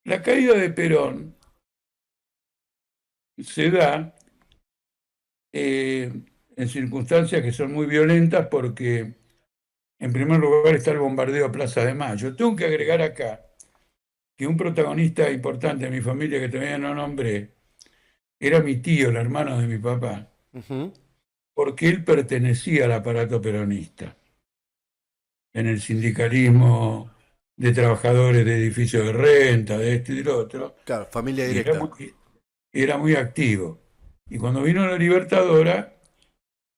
La caída de Perón se da eh, en circunstancias que son muy violentas porque, en primer lugar, está el bombardeo a Plaza de Mayo. Tengo que agregar acá que un protagonista importante de mi familia que todavía no nombré era mi tío, el hermano de mi papá, Ujú. porque él pertenecía al aparato peronista, en el sindicalismo de trabajadores de edificios de renta, de esto y del otro, Claro, familia y directa. era muy activo. Y cuando vino la Libertadora,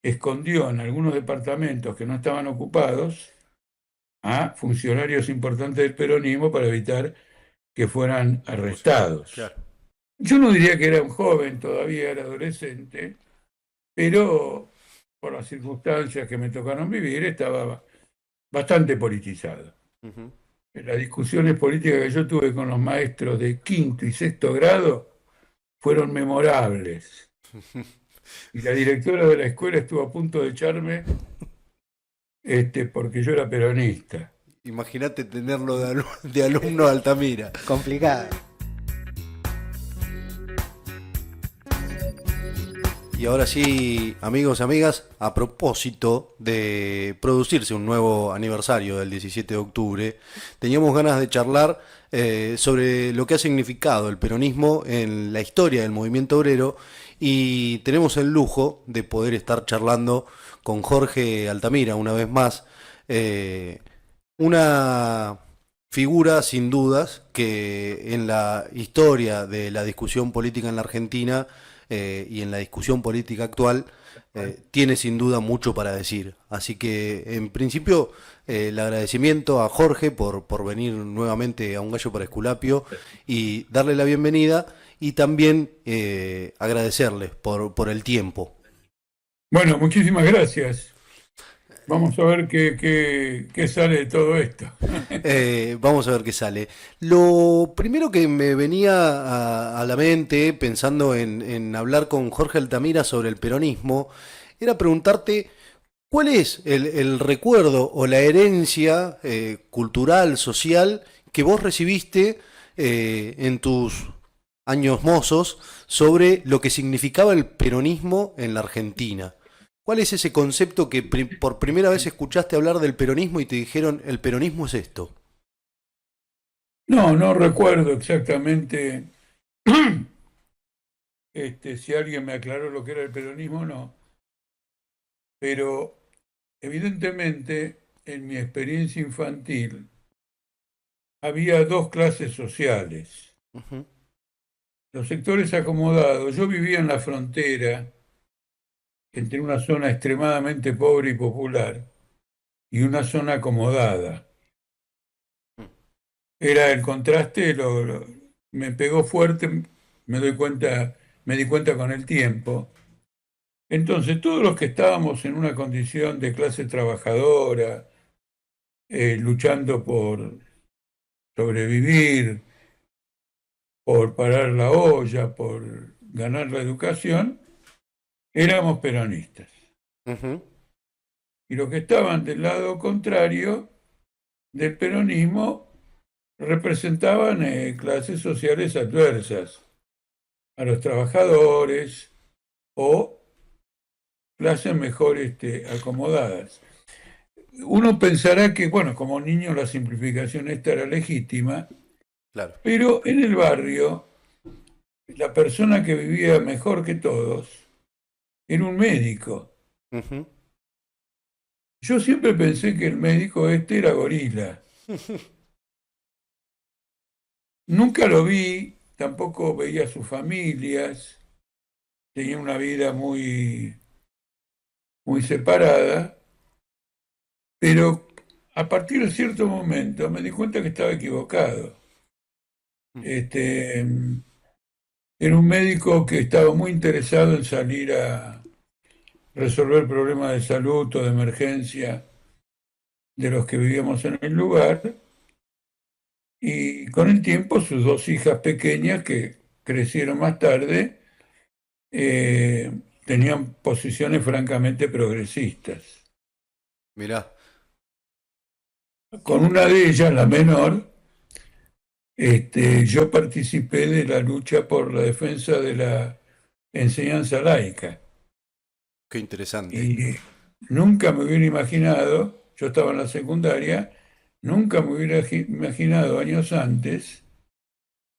escondió en algunos departamentos que no estaban ocupados a funcionarios importantes del peronismo para evitar que fueran Claro. arrestados. Yo no diría que era un joven, todavía era adolescente, pero por las circunstancias que me tocaron vivir estaba bastante politizado. Ujú. Las discusiones políticas que yo tuve con los maestros de quinto y sexto grado fueron memorables. Y la directora de la escuela estuvo a punto de echarme porque yo era peronista. Imagínate tenerlo de alumno de Altamira. Complicada. Y ahora sí, amigos y amigas, a propósito de producirse un nuevo aniversario del 17 de octubre, teníamos ganas de charlar sobre lo que ha significado el peronismo en la historia del movimiento obrero y tenemos el lujo de poder estar charlando con Jorge Altamira una vez más, eh, una figura sin dudas que en la historia de la discusión política en la Argentina y en la discusión política actual tiene sin duda mucho para decir. Así que en principio el agradecimiento a Jorge por venir nuevamente a Un Gallo para Esculapio y darle la bienvenida y también agradecerles por el tiempo. Bueno, muchísimas gracias. Vamos a ver qué sale de todo esto. Vamos a ver qué sale. Lo primero que me venía a la mente, pensando en hablar con Jorge Altamira sobre el peronismo, era preguntarte cuál es el recuerdo o la herencia cultural, social, que vos recibiste en tus años mozos sobre lo que significaba el peronismo en la Argentina. ¿Cuál es ese concepto que por primera vez escuchaste hablar del peronismo y te dijeron el peronismo es esto? No, no recuerdo exactamente si alguien me aclaró lo que era el peronismo o no, pero evidentemente en mi experiencia infantil había dos clases sociales. Ujú. Los sectores acomodados. Yo vivía en la frontera entre una zona extremadamente pobre y popular y una zona acomodada. Era el contraste, me pegó fuerte, me doy cuenta, me di cuenta con el tiempo. Entonces, todos los que estábamos en una condición de clase trabajadora, luchando por sobrevivir, por parar la olla, por ganar la educación, éramos peronistas. Ujú. Y los que estaban del lado contrario del peronismo representaban clases sociales adversas a los trabajadores o clases mejor acomodadas. Uno pensará que, bueno, como niño la simplificación esta era legítima, Claro. pero en el barrio la persona que vivía mejor que todos era un médico. Ujú. Yo siempre pensé que el médico era gorila. Nunca lo vi, tampoco veía a sus familias, tenía una vida muy separada, pero a partir de cierto momento me di cuenta que estaba equivocado. Este, Era un médico que estaba muy interesado en salir a resolver problemas de salud o de emergencia de los que vivíamos en el lugar, y con el tiempo sus dos hijas pequeñas, que crecieron más tarde, tenían posiciones francamente progresistas. Mirá. Con una de ellas, la menor, yo participé de la lucha por la defensa de la enseñanza laica Qué interesante. y nunca me hubiera imaginado, yo estaba en la secundaria, nunca me hubiera imaginado años antes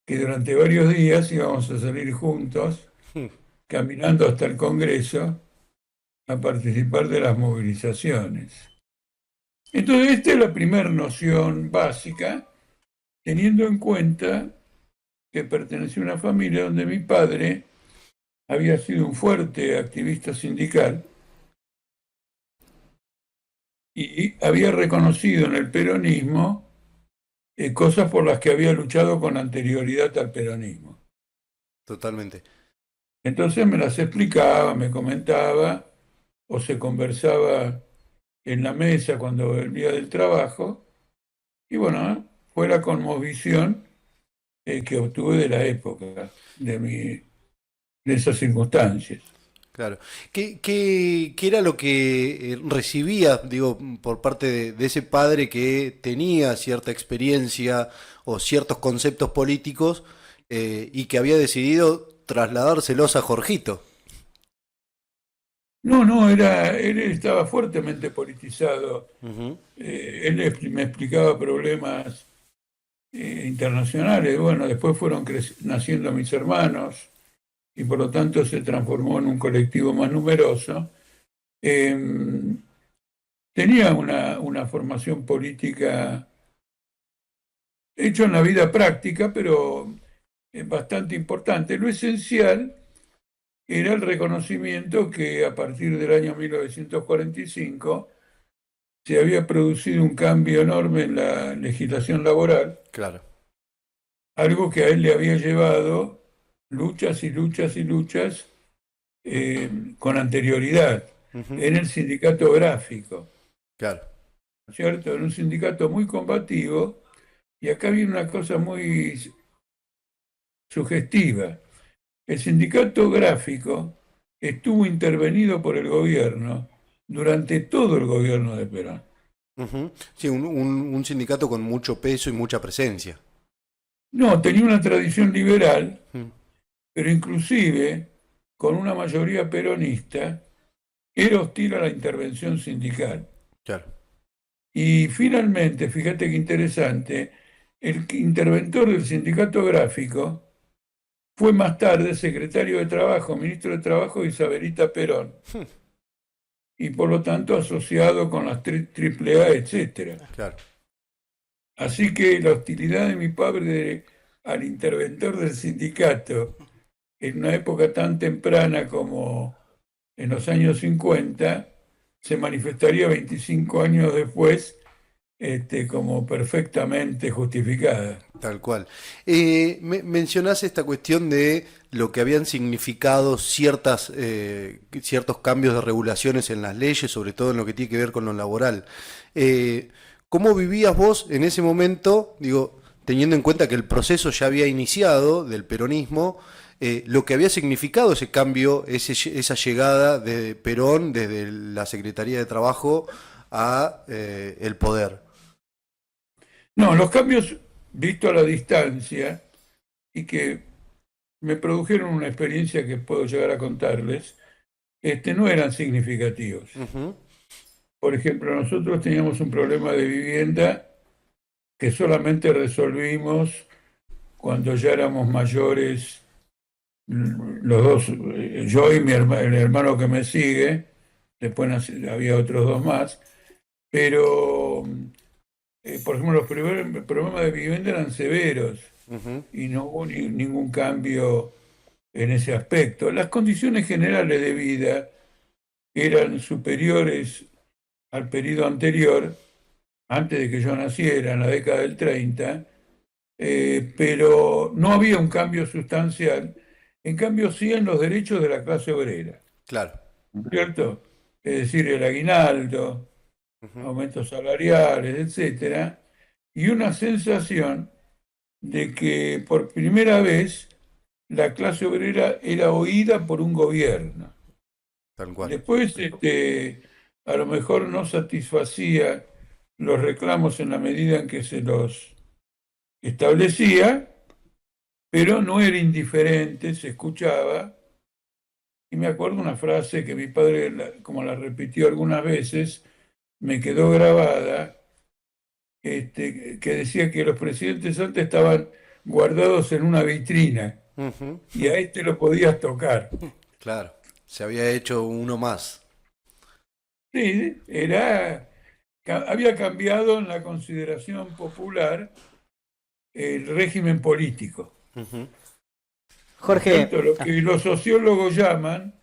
que durante varios días íbamos a salir juntos, caminando hasta el Congreso, a participar de las movilizaciones. Entonces, esta es la primera noción básica, teniendo en cuenta que pertenecí a una familia donde mi padre había sido un fuerte activista sindical y había reconocido en el peronismo cosas por las que había luchado con anterioridad al peronismo. Totalmente. Entonces me las explicaba, me comentaba, o se conversaba en la mesa cuando volvía del trabajo, y bueno, fue la conmovisión que obtuve de la época, de esas circunstancias. Claro. ¿Qué era lo que recibía, digo, por parte de ese padre que tenía cierta experiencia o ciertos conceptos políticos y que había decidido trasladárselos a Jorgito? No, no, él estaba fuertemente politizado. Ujú. Me explicaba problemas internacionales. Bueno, después fueron naciendo mis hermanos y por lo tanto se transformó en un colectivo más numeroso. Eh, Tenía una formación política hecha en la vida práctica, pero bastante importante. Lo esencial era el reconocimiento que a partir del año 1945 se había producido un cambio enorme en la legislación laboral, Claro. algo que a él le había llevado luchas y luchas y luchas con anterioridad Ujú. en el sindicato gráfico, Claro. ¿no es cierto? En un sindicato muy combativo, y acá viene una cosa muy sugestiva. El sindicato gráfico estuvo intervenido por el gobierno durante todo el gobierno de Perón. Ujú. Sí, un sindicato con mucho peso y mucha presencia. No, tenía una tradición liberal, Mm. pero inclusive con una mayoría peronista, era hostil a la intervención sindical. Claro. Y finalmente, fíjate qué interesante, el interventor del sindicato gráfico fue más tarde secretario de Trabajo, ministro de Trabajo de Isabelita Perón, y por lo tanto asociado con las AAA, etcétera. Claro. Así que la hostilidad de mi padre al interventor del sindicato en una época tan temprana como en los años 50 se manifestaría 25 años después como perfectamente justificada. Tal cual. Mencionás esta cuestión de lo que habían significado ciertos cambios de regulaciones en las leyes, sobre todo en lo que tiene que ver con lo laboral. Eh, ¿Cómo vivías vos en ese momento, digo, teniendo en cuenta que el proceso ya había iniciado del peronismo, lo que había significado ese cambio, esa llegada de Perón desde la Secretaría de Trabajo a el poder? No, los cambios visto a la distancia y que me produjeron una experiencia que puedo llegar a contarles, no eran significativos. Ujú. Por ejemplo, nosotros teníamos un problema de vivienda que solamente resolvimos cuando ya éramos mayores, los dos, yo y el hermano que me sigue, después había otros dos más, pero, por ejemplo, los primeros problemas de vivienda eran severos Ujú. y no hubo ningún cambio en ese aspecto. Las condiciones generales de vida eran superiores al periodo anterior, antes de que yo naciera, en la década del 30, pero no había un cambio sustancial. En cambio, sí en los derechos de la clase obrera, Claro. ¿no es cierto? Es decir, el aguinaldo, Ujú. aumentos salariales, etcétera, y una sensación de que por primera vez la clase obrera era oída por un gobierno. Tal cual. Después, a lo mejor no satisfacía los reclamos en la medida en que se los establecía, pero no era indiferente, se escuchaba. Y me acuerdo una frase que mi padre, como la repitió algunas veces, me quedó grabada, que decía que los presidentes antes estaban guardados en una vitrina Ujú. y a este lo podías tocar. Claro, se había hecho uno más. Sí, había cambiado en la consideración popular el régimen político, Ujú. ¿no es Jorge, cierto? Lo que los sociólogos llaman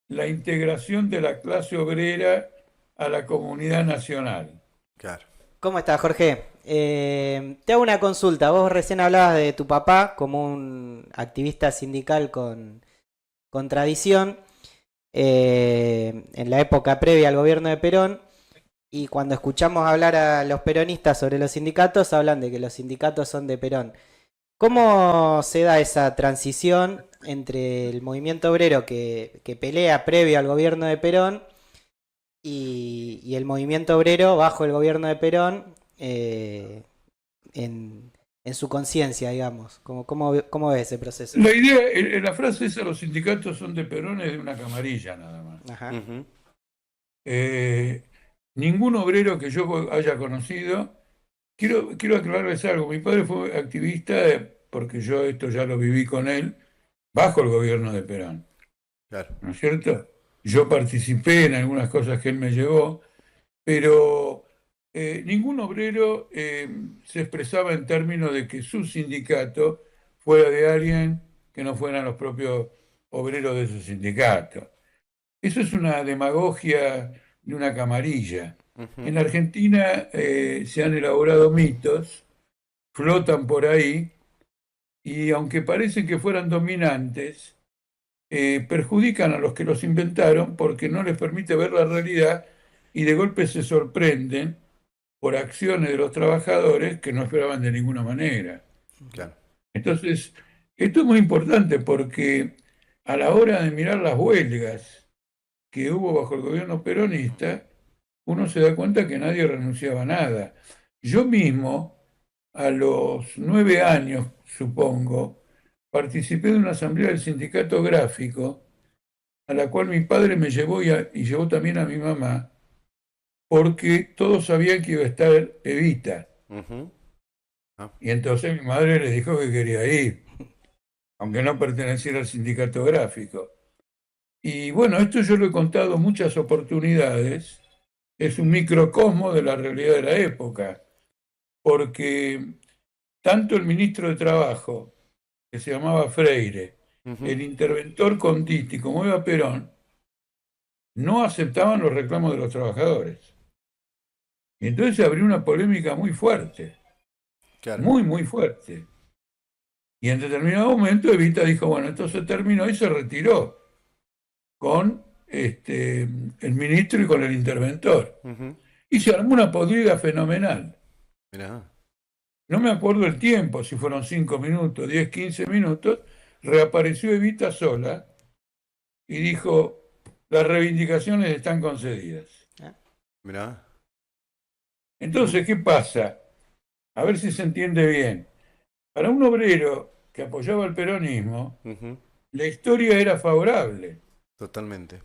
la integración de la clase obrera a la comunidad nacional. Claro. ¿cómo estás, Jorge? Te hago una consulta. Vos recién hablabas de tu papá como un activista sindical con tradición en la época previa al gobierno de Perón. Y cuando escuchamos hablar a los peronistas sobre los sindicatos, hablan de que los sindicatos son de Perón. ¿Cómo se da esa transición entre el movimiento obrero que pelea previo al gobierno de Perón y el movimiento obrero bajo el gobierno de Perón en su conciencia, digamos? ¿Cómo ves ese proceso? La idea, la frase esa, los sindicatos son de Perón, es de una camarilla nada más. Ajá. Ujú. Eh, Ningún obrero que yo haya conocido, quiero aclararles algo, mi padre fue activista porque yo esto ya lo viví con él, bajo el gobierno de Perón, Claro. ¿no es cierto? Yo participé en algunas cosas que él me llevó, pero ningún obrero se expresaba en términos de que su sindicato fuera de alguien que no fueran los propios obreros de su sindicato. Eso es una demagogia de una camarilla. Ujú. En Argentina se han elaborado mitos, flotan por ahí, y aunque parecen que fueran dominantes, perjudican a los que los inventaron porque no les permite ver la realidad y de golpe se sorprenden por acciones de los trabajadores que no esperaban de ninguna manera. Claro. Entonces, esto es muy importante porque a la hora de mirar las huelgas que hubo bajo el gobierno peronista, uno se da cuenta que nadie renunciaba a nada. Yo mismo, a los 9 años, supongo, participé de una asamblea del sindicato gráfico, a la cual mi padre me llevó y llevó también a mi mamá, porque todos sabían que iba a estar Evita. Ujú. Ah, Y entonces mi madre le dijo que quería ir, aunque no perteneciera al sindicato gráfico. Y bueno, esto yo lo he contado muchas oportunidades, es un microcosmo de la realidad de la época, porque tanto el ministro de Trabajo, que se llamaba Freire, ujú. el interventor Conditti como Eva Perón, no aceptaban los reclamos de los trabajadores. Y entonces se abrió una polémica Claro. muy fuerte. Y en determinado momento Evita dijo, bueno, esto se terminó y se retiró con el ministro y con el interventor. Ujú. Y se armó una podrida fenomenal. Mirá. No me acuerdo el tiempo, si fueron 5 minutos, 10, 15 minutos, reapareció Evita sola y dijo, las reivindicaciones están concedidas. Ah, Mirá. Entonces, ¿qué pasa? A ver si se entiende bien. Para un obrero que apoyaba el peronismo, Ujú. la historia era favorable, Totalmente.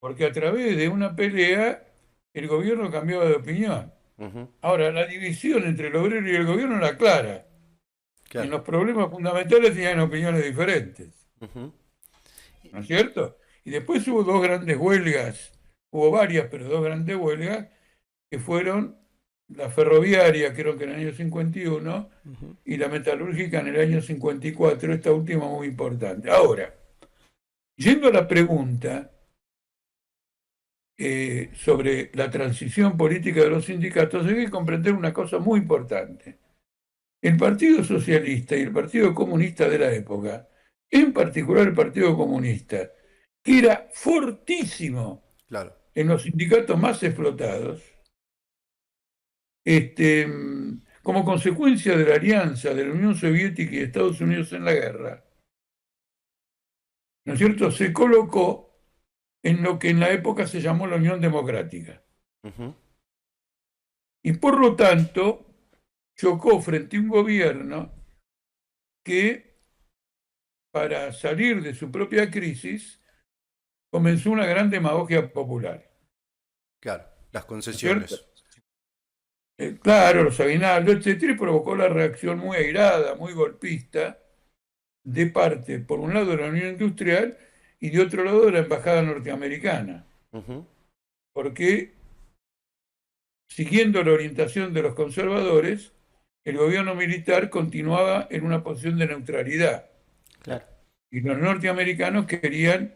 porque a través de una pelea el gobierno cambiaba de opinión. Ujú. Ahora, la división entre el obrero y el gobierno era clara. En Claro. los problemas fundamentales tenían opiniones diferentes, Ujú. ¿no es cierto? Y después hubo dos grandes huelgas, hubo varias, pero dos grandes huelgas, que fueron la ferroviaria, creo que en el año 51, ujú. y la metalúrgica en el año 54, esta última muy importante. Ahora, yendo a la pregunta sobre la transición política de los sindicatos, hay que comprender una cosa muy importante. El Partido Socialista y el Partido Comunista de la época, en particular el Partido Comunista, que era fortísimo Claro. en los sindicatos más explotados, como consecuencia de la alianza de la Unión Soviética y Estados Unidos en la guerra, ¿no es cierto?, se colocó en lo que en la época se llamó la Unión Democrática. Ujú. Y por lo tanto, chocó frente a un gobierno que, para salir de su propia crisis, comenzó una gran demagogia popular. Claro, las ¿No es cierto? concesiones. Claro, los aguinaldos, etcétera, y provocó la reacción muy airada, muy golpista, de parte, por un lado, de la Unión Industrial y de otro lado, de la Embajada Norteamericana. Ujú. Porque, siguiendo la orientación de los conservadores, el gobierno militar continuaba en una posición de neutralidad. Claro. Y los norteamericanos querían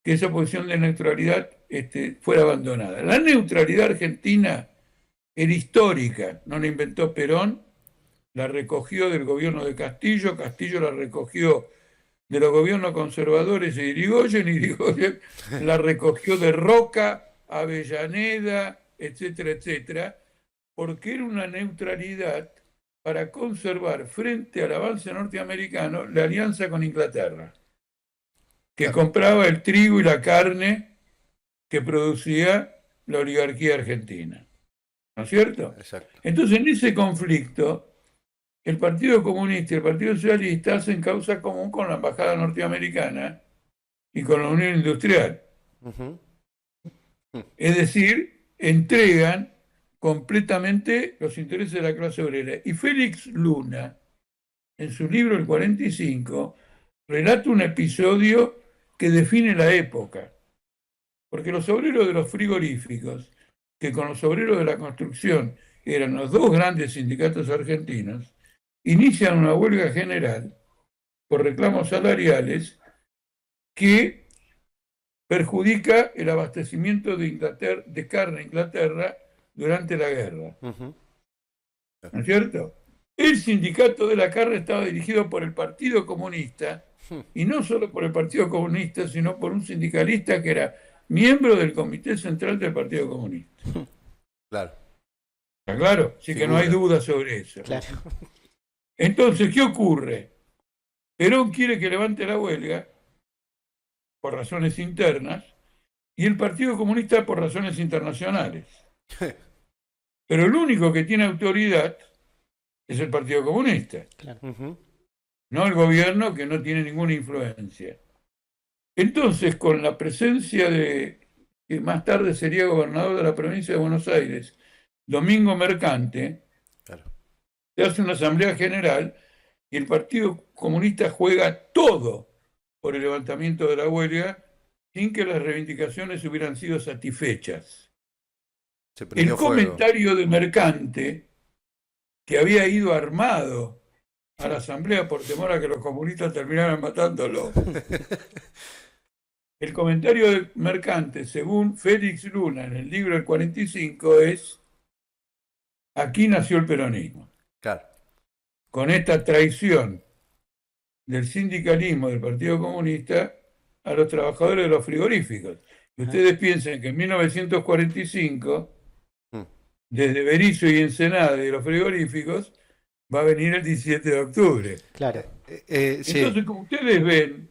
que esa posición de neutralidad fuera abandonada. La neutralidad argentina era histórica, no la inventó Perón, la recogió del gobierno de Castillo, Castillo la recogió de los gobiernos conservadores de Irigoyen, y Irigoyen la recogió de Roca, Avellaneda, etcétera, etcétera, porque era una neutralidad para conservar frente al avance norteamericano la alianza con Inglaterra, que Claro. compraba el trigo y la carne que producía la oligarquía argentina. ¿No es cierto? Exacto. Entonces, en ese conflicto, el Partido Comunista y el Partido Socialista hacen causa común con la Embajada Norteamericana y con la Unión Industrial. Ujú. Es decir, entregan completamente los intereses de la clase obrera. Y Félix Luna, en su libro El 45, relata un episodio que define la época. Porque los obreros de los frigoríficos, que con los obreros de la construcción eran los dos grandes sindicatos argentinos, inician una huelga general por reclamos salariales que perjudica el abastecimiento de carne a Inglaterra durante la guerra. Ujú. ¿No es cierto? El sindicato de la carne estaba dirigido por el Partido Comunista, y no solo por el Partido Comunista, sino por un sindicalista que era miembro del Comité Central del Partido Comunista. Claro. ¿Está claro? Así que no hay Figura. duda sobre eso. Claro. Entonces, ¿qué ocurre? Perón quiere que levante la huelga por razones internas y el Partido Comunista por razones internacionales. Pero el único que tiene autoridad es el Partido Comunista, Claro. Ujú. no el gobierno, que no tiene ninguna influencia. Entonces, con la presencia de, que más tarde sería gobernador de la provincia de Buenos Aires, Domingo Mercante, Claro. se hace una asamblea general y el Partido Comunista juega todo por el levantamiento de la huelga sin que las reivindicaciones hubieran sido satisfechas. Se El prendió fuego. comentario de Mercante, que había ido armado a la asamblea por temor a que los comunistas terminaran matándolo, el comentario de Mercante, según Félix Luna en el libro El 45, es: aquí nació el peronismo. Claro. Con esta traición del sindicalismo del Partido Comunista a los trabajadores de los frigoríficos. Y ustedes piensen que en 1945, Mm. desde Berisso y Ensenada y los frigoríficos, va a venir el 17 de octubre. Claro. Sí. Entonces, como ustedes ven,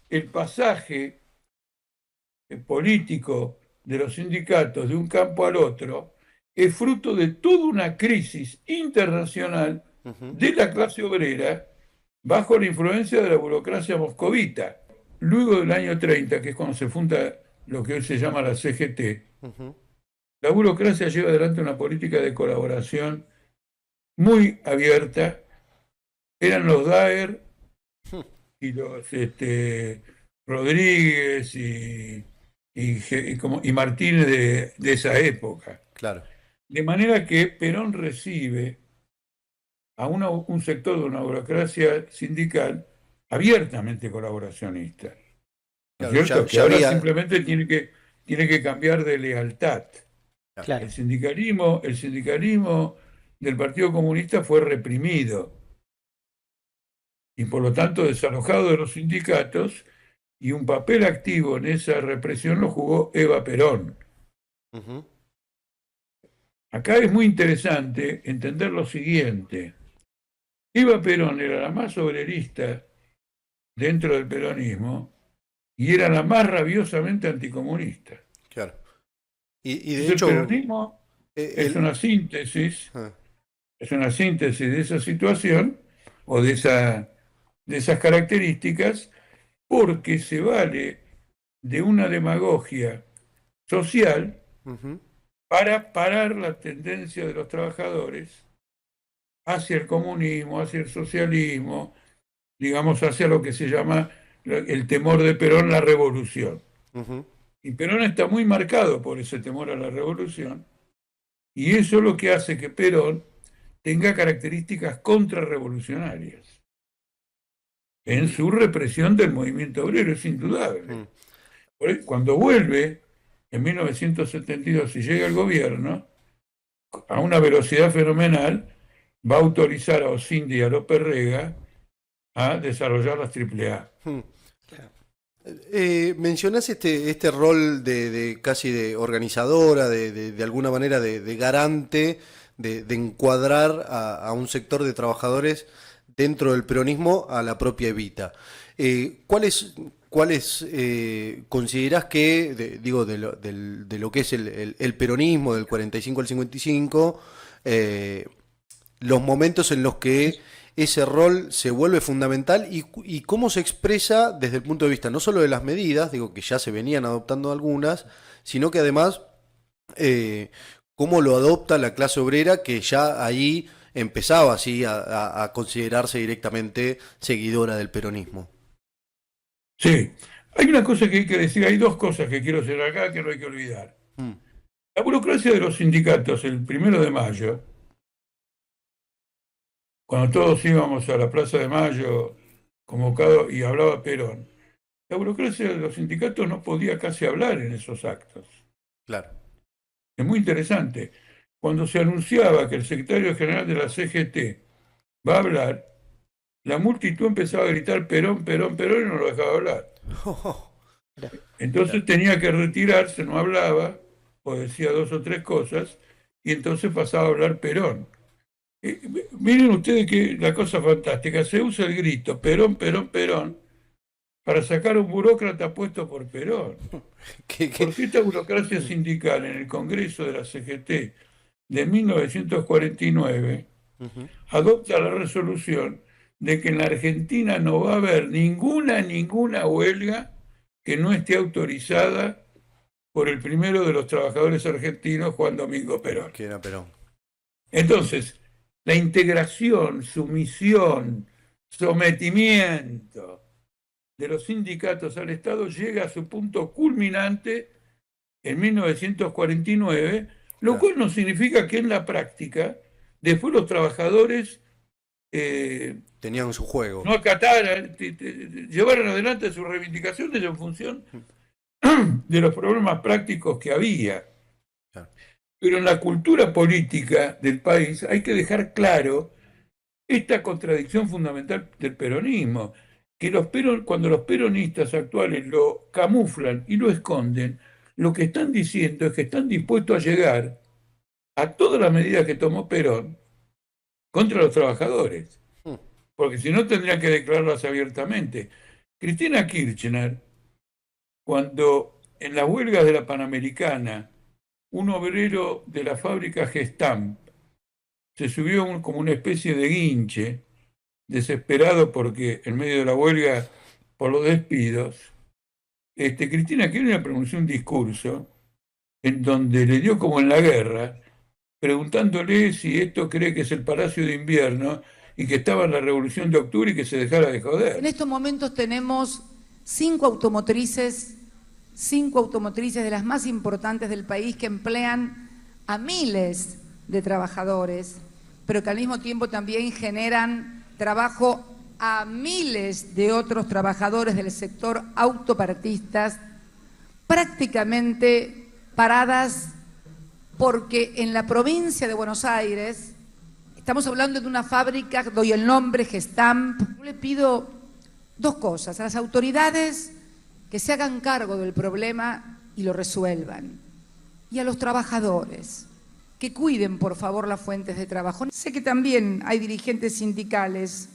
el pasaje político de los sindicatos de un campo al otro es fruto de toda una crisis internacional Ujú. de la clase obrera bajo la influencia de la burocracia moscovita. Luego del año 30, que es cuando se funda lo que hoy se llama la CGT, Ujú. la burocracia lleva adelante una política de colaboración muy abierta. Eran los Daer y los Rodríguez y Martínez de esa época. Claro. De manera que Perón recibe a un sector de una burocracia sindical abiertamente colaboracionista. ¿No es Claro, cierto? ya Que ahora habría. simplemente tiene que cambiar de lealtad. Claro. El sindicalismo del Partido Comunista fue reprimido y por lo tanto desalojado de los sindicatos, y un papel activo en esa represión lo jugó Eva Perón. Ujú. Acá es muy interesante entender lo siguiente. Eva Perón era la más obrerista dentro del peronismo y era la más rabiosamente anticomunista. Claro. Y de Entonces, el hecho, peronismo es el, una síntesis ah, Es una síntesis de esa situación o de esas características, porque se vale de una demagogia social Ujú, para parar la tendencia de los trabajadores hacia el comunismo, hacia el socialismo, digamos, hacia lo que se llama el temor de Perón, la revolución. ujú. Y Perón está muy marcado por ese temor a la revolución, y eso es lo que hace que Perón tenga características contrarrevolucionarias en su represión del movimiento obrero, es indudable. Mm. Cuando vuelve en 1972 y llega al gobierno, a una velocidad fenomenal, va a autorizar a Osindi y a López Rega a desarrollar las AAA. Mm. Mencionás este rol de casi de organizadora, de alguna manera de garante, de encuadrar a un sector de trabajadores dentro del peronismo a la propia Evita. ¿Cuáles considerás que, digo, de lo que es el peronismo del 45 al 55, los momentos en los que ese rol se vuelve fundamental y cómo se expresa desde el punto de vista no solo de las medidas, digo que ya se venían adoptando algunas, sino que además cómo lo adopta la clase obrera que ya ahí empezaba así a considerarse directamente seguidora del peronismo? Sí, hay una cosa que hay que decir, hay dos cosas que quiero hacer acá que no hay que olvidar. Mm, La burocracia de los sindicatos, el 1 de mayo, cuando todos íbamos a la Plaza de Mayo convocado y hablaba Perón, la burocracia de los sindicatos no podía casi hablar en esos actos. claro. Es muy interesante. Cuando se anunciaba que el secretario general de la CGT va a hablar, la multitud empezaba a gritar Perón, Perón, Perón y no lo dejaba hablar. Entonces Claro. tenía que retirarse, no hablaba, o decía dos o tres cosas, y entonces pasaba a hablar Perón. Miren ustedes que la cosa fantástica, se usa el grito Perón, Perón, Perón, para sacar a un burócrata puesto por Perón. ¿Qué, qué? Porque esta burocracia sindical en el Congreso de la CGT de 1949 Ujú. adopta la resolución de que en la Argentina no va a haber ninguna huelga que no esté autorizada por el primero de los trabajadores argentinos, Juan Domingo Perón. Que era Perón. Entonces, la integración, sumisión, sometimiento de los sindicatos al Estado llega a su punto culminante en 1949, lo Claro. cual no significa que en la práctica después los trabajadores Tenían su juego. no acataran, llevaran adelante sus reivindicaciones en función de los problemas prácticos que había. Claro. Pero en la cultura política del país hay que dejar claro esta contradicción fundamental del peronismo, que cuando los peronistas actuales lo camuflan y lo esconden, lo que están diciendo es que están dispuestos a llegar a todas las medidas que tomó Perón contra los trabajadores, Mm. porque si no tendrían que declararlas abiertamente. Cristina Kirchner, cuando en las huelgas de la Panamericana, un obrero de la fábrica Gestamp se subió como una especie de guinche, desesperado porque en medio de la huelga por los despidos, Cristina Kirchner pronunció un discurso en donde le dio como en la guerra, preguntándole si esto cree que es el Palacio de Invierno y que estaba en la Revolución de Octubre y que se dejara de En joder. estos momentos tenemos cinco automotrices de las más importantes del país que emplean a miles de trabajadores, pero que al mismo tiempo también generan trabajo a miles de otros trabajadores del sector autopartistas, prácticamente paradas porque en la provincia de Buenos Aires, estamos hablando de una fábrica, doy el nombre, Gestamp. Yo le pido dos cosas a las autoridades: que se hagan cargo del problema y lo resuelvan, y a los trabajadores que cuiden, por favor, las fuentes de trabajo. Sé que también hay dirigentes sindicales,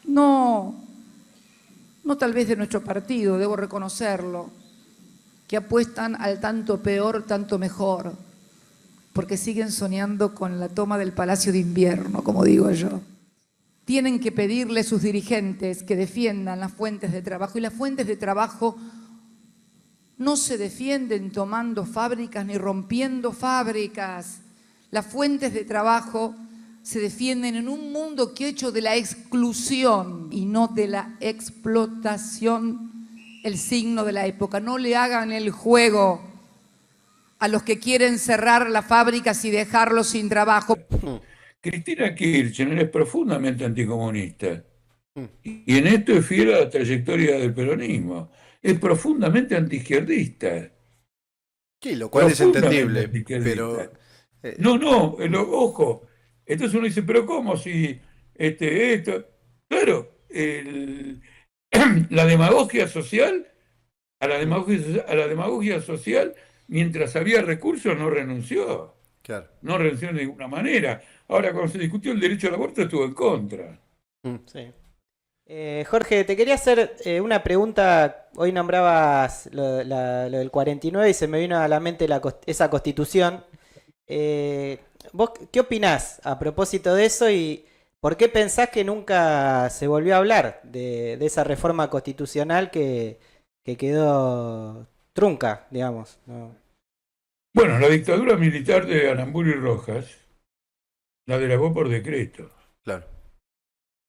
no tal vez de nuestro partido, debo reconocerlo, que apuestan al tanto peor, tanto mejor. porque siguen soñando con la toma del Palacio de Invierno, como digo yo. Tienen que pedirle a sus dirigentes que defiendan las fuentes de trabajo, y las fuentes de trabajo no se defienden tomando fábricas ni rompiendo fábricas. Las fuentes de trabajo se defienden en un mundo que ha hecho de la exclusión y no de la explotación el signo de la época. No le hagan el juego a los que quieren cerrar las fábricas y dejarlos sin trabajo. Cristina Kirchner es profundamente anticomunista. Y en esto es fiel a la trayectoria del peronismo. Es profundamente antiizquierdista. Sí, lo cual es entendible, Antiizquierdista. pero Ojo. Entonces uno dice, pero ¿cómo si esto? Claro, la demagogia social, a la demagogia social, mientras había recursos, no renunció. claro. No renunció de ninguna manera. Ahora, cuando se discutió el derecho al aborto, estuvo en contra. Sí. Jorge, te quería hacer una pregunta. Hoy nombrabas lo del 49 y se me vino a la mente esa constitución. ¿Vos qué opinás a propósito de eso y por qué pensás que nunca se volvió a hablar de esa reforma constitucional que quedó trunca, digamos? ¿No? Bueno, la dictadura militar de Aramburu y Rojas la derogó por decreto. Claro.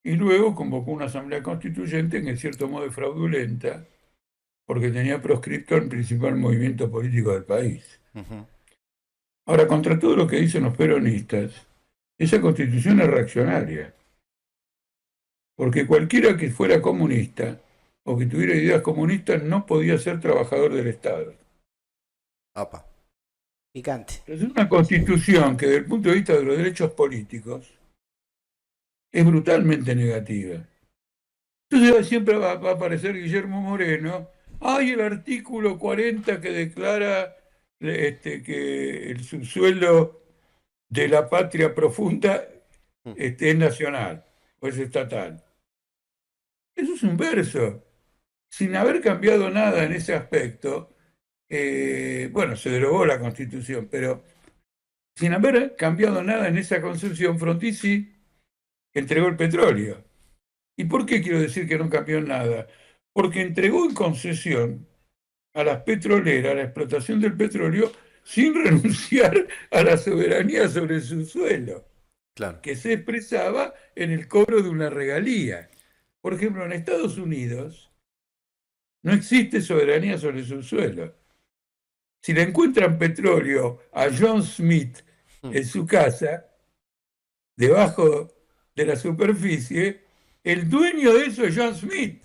Y luego convocó una asamblea constituyente que en cierto modo es fraudulenta, porque tenía proscripto el principal movimiento político del país. Ujú. Ahora, contra todo lo que dicen los peronistas, esa constitución es reaccionaria. Porque cualquiera que fuera comunista o que tuviera ideas comunistas no podía ser trabajador del Estado. Apa. Picante. Es una constitución que desde el punto de vista de los derechos políticos es brutalmente negativa. Entonces siempre va a aparecer Guillermo Moreno, hay el artículo 40 que declara que el subsuelo de la patria profunda es nacional, o es estatal. Eso es un verso. Sin haber cambiado nada en ese aspecto, bueno, se derogó la Constitución, pero sin haber cambiado nada en esa concepción, Frondizi entregó el petróleo. ¿Y por qué quiero decir que no cambió nada? Porque entregó en concesión a las petroleras la explotación del petróleo sin renunciar a la soberanía sobre su suelo, Claro. que se expresaba en el cobro de una regalía. Por ejemplo, en Estados Unidos no existe soberanía sobre su suelo. Si le encuentran petróleo a John Smith en su casa, debajo de la superficie, el dueño de eso es John Smith.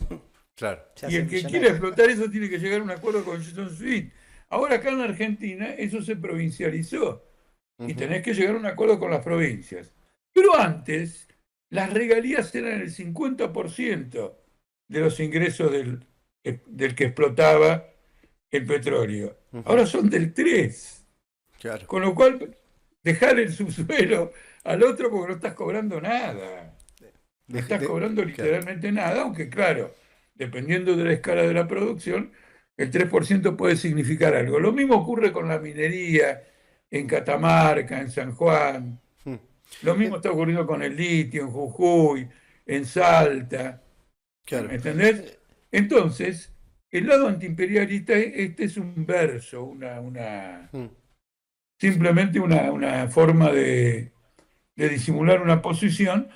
Claro. Se Y hace el que millonario. quiera explotar eso tiene que llegar a un acuerdo con John Smith. Ahora acá en la Argentina eso se provincializó y tenés que llegar a un acuerdo con las provincias. Pero antes las regalías eran el 50% de los ingresos del que explotaba el petróleo. Ahora son del 3%. Claro. Con lo cual, dejar el subsuelo al otro porque no estás cobrando nada. No estás cobrando literalmente nada, aunque claro, dependiendo de la escala de la producción, el 3% puede significar algo. Lo mismo ocurre con la minería en Catamarca, en San Juan. Lo mismo está ocurriendo con el litio en Jujuy, en Salta. Claro. ¿Me entendés? Entonces, el lado antiimperialista, este es un verso, simplemente una forma de disimular una posición,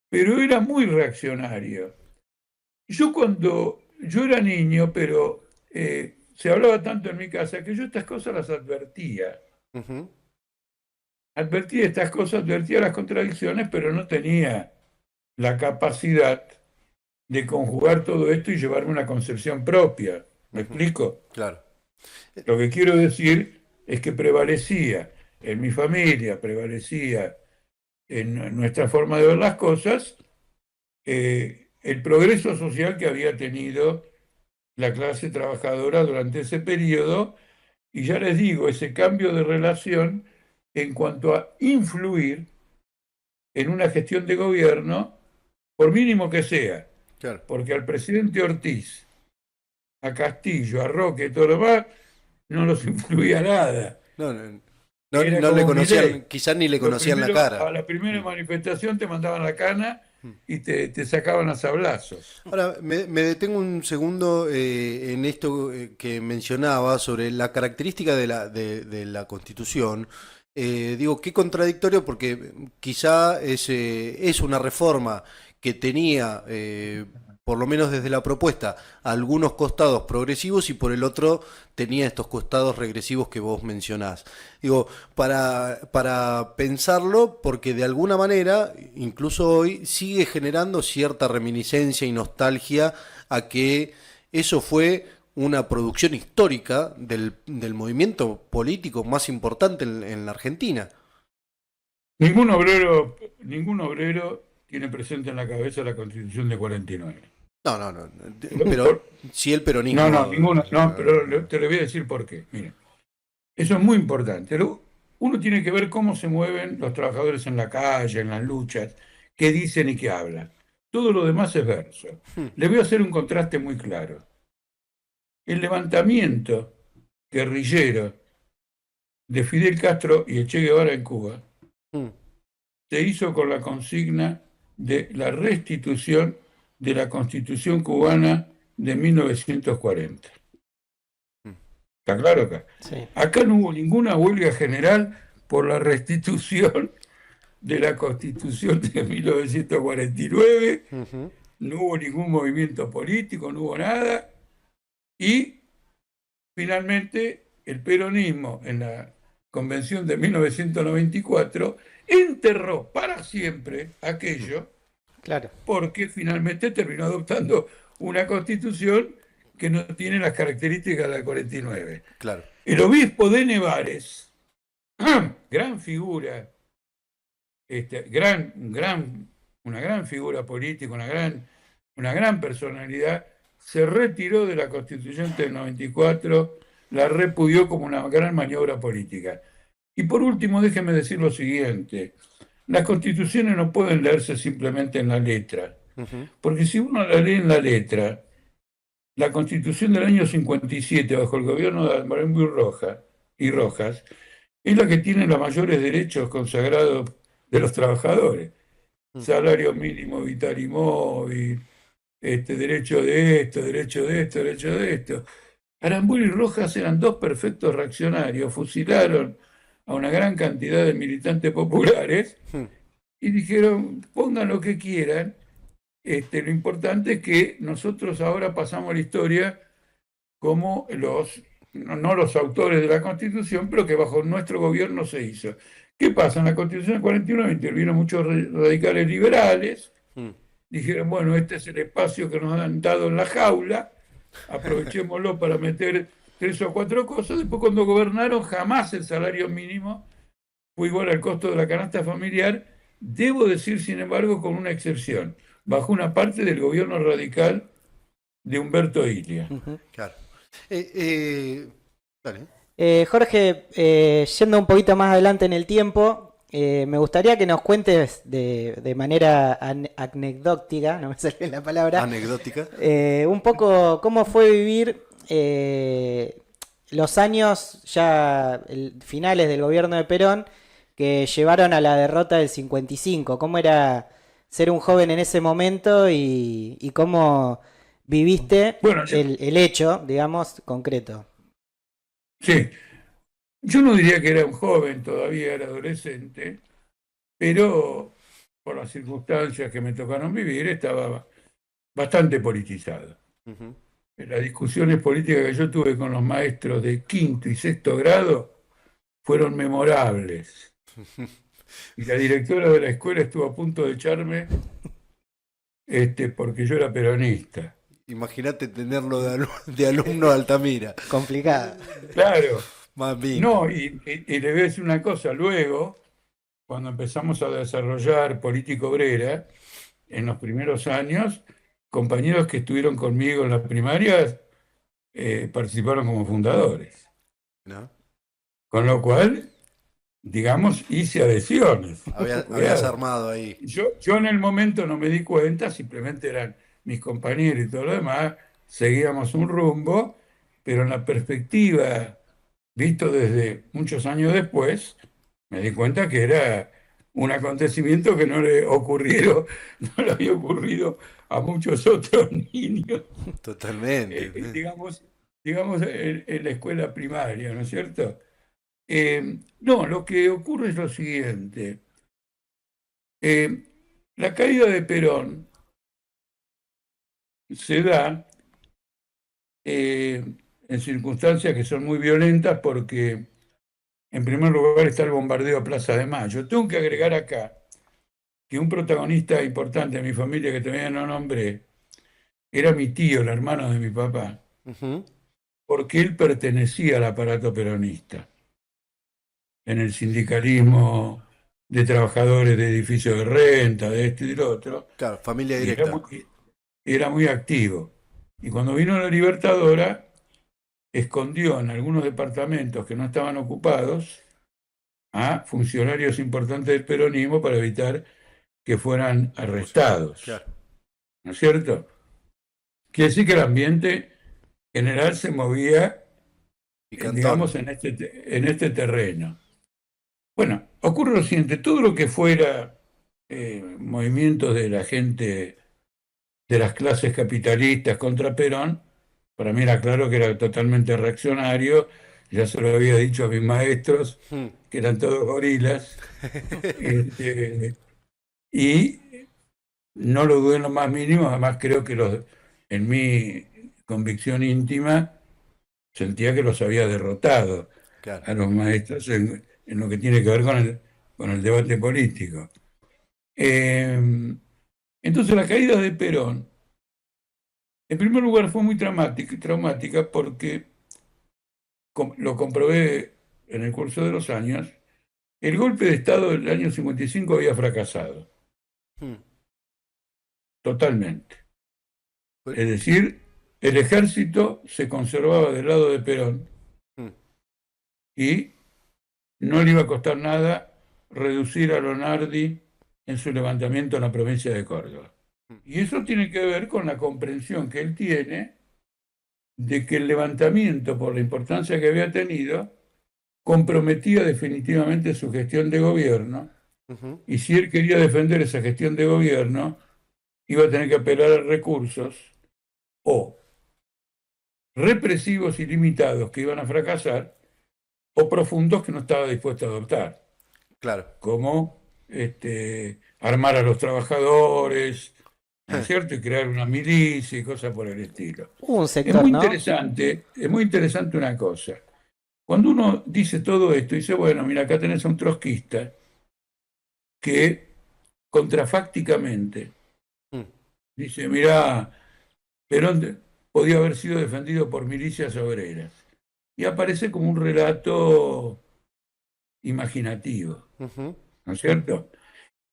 pero era muy reaccionario. Yo era niño, pero se hablaba tanto en mi casa que yo estas cosas las advertía. Ujú. Advertía estas cosas, advertía las contradicciones, pero no tenía la capacidad de conjugar todo esto y llevarme una concepción propia. ¿Me explico? Claro. Lo que quiero decir es que prevalecía en mi familia, prevalecía en nuestra forma de ver las cosas, el progreso social que había tenido la clase trabajadora durante ese periodo, y ya les digo, ese cambio de relación en cuanto a influir en una gestión de gobierno, por mínimo que sea, Claro. porque al presidente Ortiz, a Castillo, a Roque y todo lo demás, no los influía nada. No, no, No, Era no le como Milei. conocían, quizás ni le Lo conocían la primero, a cara. la primera Mm. manifestación te mandaban la cana Mm. y te sacaban a sablazos. Ahora, me detengo un segundo en esto que mencionaba sobre la característica de la Constitución. Digo, qué contradictorio porque quizá es una reforma que tenía, por lo menos desde la propuesta, algunos costados progresivos y por el otro tenía estos costados regresivos que vos mencionás. Digo, para pensarlo, porque de alguna manera, incluso hoy, sigue generando cierta reminiscencia y nostalgia a que eso fue una producción histórica del movimiento político más importante en la Argentina. Ningún obrero tiene presente en la cabeza la Constitución de 49. No, no, no. Pero Por- sí el no, no, peronismo. ninguno, no, pero te lo voy a decir por qué. Mira, eso es muy importante. Uno tiene que ver cómo se mueven los trabajadores en la calle, en las luchas, qué dicen y qué hablan. Todo lo demás es verso. Hmm, Le voy a hacer un contraste muy claro. El levantamiento guerrillero de Fidel Castro y el Che Guevara en Cuba hmm, se hizo con la consigna de la restitución de la Constitución cubana de 1940. hmm. ¿Está claro acá? Sí, Acá no hubo ninguna huelga general por la restitución de la Constitución de 1949, Ujú. no hubo ningún movimiento político, no hubo nada, y finalmente el peronismo en la Convención de 1994 enterró para siempre aquello claro. porque finalmente terminó adoptando una constitución que no tiene las características de la 49. Claro. El obispo de Nevares, gran figura, una gran figura política, una gran personalidad, se retiró de la Constitución del 94, la repudió como una gran maniobra política. Y por último, déjeme decir lo siguiente, las constituciones no pueden leerse simplemente en la letra, Ujú. porque si uno la lee en la letra, la Constitución del año 57, bajo el gobierno de Almirón y Rojas, es la que tiene los mayores derechos consagrados de los trabajadores. Mm. Salario mínimo vital y móvil, derecho de esto, derecho de esto, derecho de esto. Aramburu y Rojas eran dos perfectos reaccionarios, fusilaron a una gran cantidad de militantes populares Mm. y dijeron, pongan lo que quieran, lo importante es que nosotros ahora pasamos a la historia como no los autores de la Constitución, pero que bajo nuestro gobierno se hizo. ¿Qué pasa? En la Constitución del 49 intervinieron muchos radicales liberales, Mm. dijeron, bueno, este es el espacio que nos han dado en la jaula, aprovechémoslo para meter tres o cuatro cosas. Después cuando gobernaron, jamás el salario mínimo fue igual al costo de la canasta familiar. Debo decir, sin embargo, con una excepción, bajo una parte del gobierno radical de Humberto Ilia. Ujú. Claro. Dale. Jorge, yendo un poquito más adelante en el tiempo, me gustaría que nos cuentes de manera anecdótica, no me sale la palabra, Anecdótica. un poco cómo fue vivir los años ya finales del gobierno de Perón que llevaron a la derrota del 55. ¿Cómo era ser un joven en ese momento y cómo viviste Bueno, el hecho, digamos, concreto? sí, yo no diría que era un joven, todavía era adolescente, pero por las circunstancias que me tocaron vivir estaba bastante politizado. Ujú. Las discusiones políticas que yo tuve con los maestros de quinto y sexto grado fueron memorables. Y la directora de la escuela estuvo a punto de echarme porque yo era peronista. Imagínate tenerlo de alumno de Altamira. Complicada. Claro, Mamita. no, y le voy a decir una cosa, luego, cuando empezamos a desarrollar política obrera, en los primeros años, compañeros que estuvieron conmigo en las primarias participaron como fundadores. ¿No? Con lo cual, digamos, hice adhesiones. Habías armado ahí. Yo en el momento no me di cuenta, simplemente eran mis compañeros y todo lo demás, seguíamos un rumbo, pero en la perspectiva visto desde muchos años después, me di cuenta que era un acontecimiento que no le ocurrieron, no le había ocurrido a muchos otros niños, Totalmente. digamos, en la escuela primaria, ¿no es cierto? No, lo que ocurre es lo siguiente. Eh, la caída de Perón se da eh, en circunstancias que son muy violentas porque, en primer lugar, está el bombardeo a Plaza de Mayo. Tengo que agregar acá que un protagonista importante de mi familia, que todavía no nombré, era mi tío, el hermano de mi papá, Ujú. porque él pertenecía al aparato peronista, en el sindicalismo de trabajadores de edificios de renta, de esto y del otro, Claro, familia y directa. era muy activo. Y cuando vino la Libertadora, escondió en algunos departamentos que no estaban ocupados a funcionarios importantes del peronismo para evitar que fueran arrestados. Claro. ¿No es cierto? Quiere decir que el ambiente general se movía, Picantón. digamos, en este terreno. Bueno, ocurre lo siguiente, todo lo que fuera movimientos de la gente de las clases capitalistas contra Perón, para mí era claro que era totalmente reaccionario, ya se lo había dicho a mis maestros, Mm. que eran todos gorilas, este, y no lo dudé en lo más mínimo, además creo que en mi convicción íntima sentía que los había derrotado Claro. a los maestros en lo que tiene que ver con el debate político. Eh, entonces la caída de Perón, en primer lugar, fue muy traumática porque lo comprobé en el curso de los años, el golpe de Estado del año 55 había fracasado, Mm. totalmente. Pues- Es decir, el ejército se conservaba del lado de Perón mm. y no le iba a costar nada reducir a Lonardi en su levantamiento en la provincia de Córdoba. Y eso tiene que ver con la comprensión que él tiene de que el levantamiento, por la importancia que había tenido, comprometía definitivamente su gestión de gobierno, Ujú. y si él quería defender esa gestión de gobierno, iba a tener que apelar a recursos o represivos y limitados que iban a fracasar, o profundos que no estaba dispuesto a adoptar, Claro. como armar a los trabajadores, ¿no es cierto? Y crear una milicia y cosas por el estilo. Hubo un sector, ¿no? Es muy interesante una cosa. Cuando uno dice todo esto, dice, bueno, mira, acá tenés a un trotskista que contrafácticamente Mm. dice, mira, Perón podía haber sido defendido por milicias obreras. Y aparece como un relato imaginativo, Ujú. ¿no es cierto?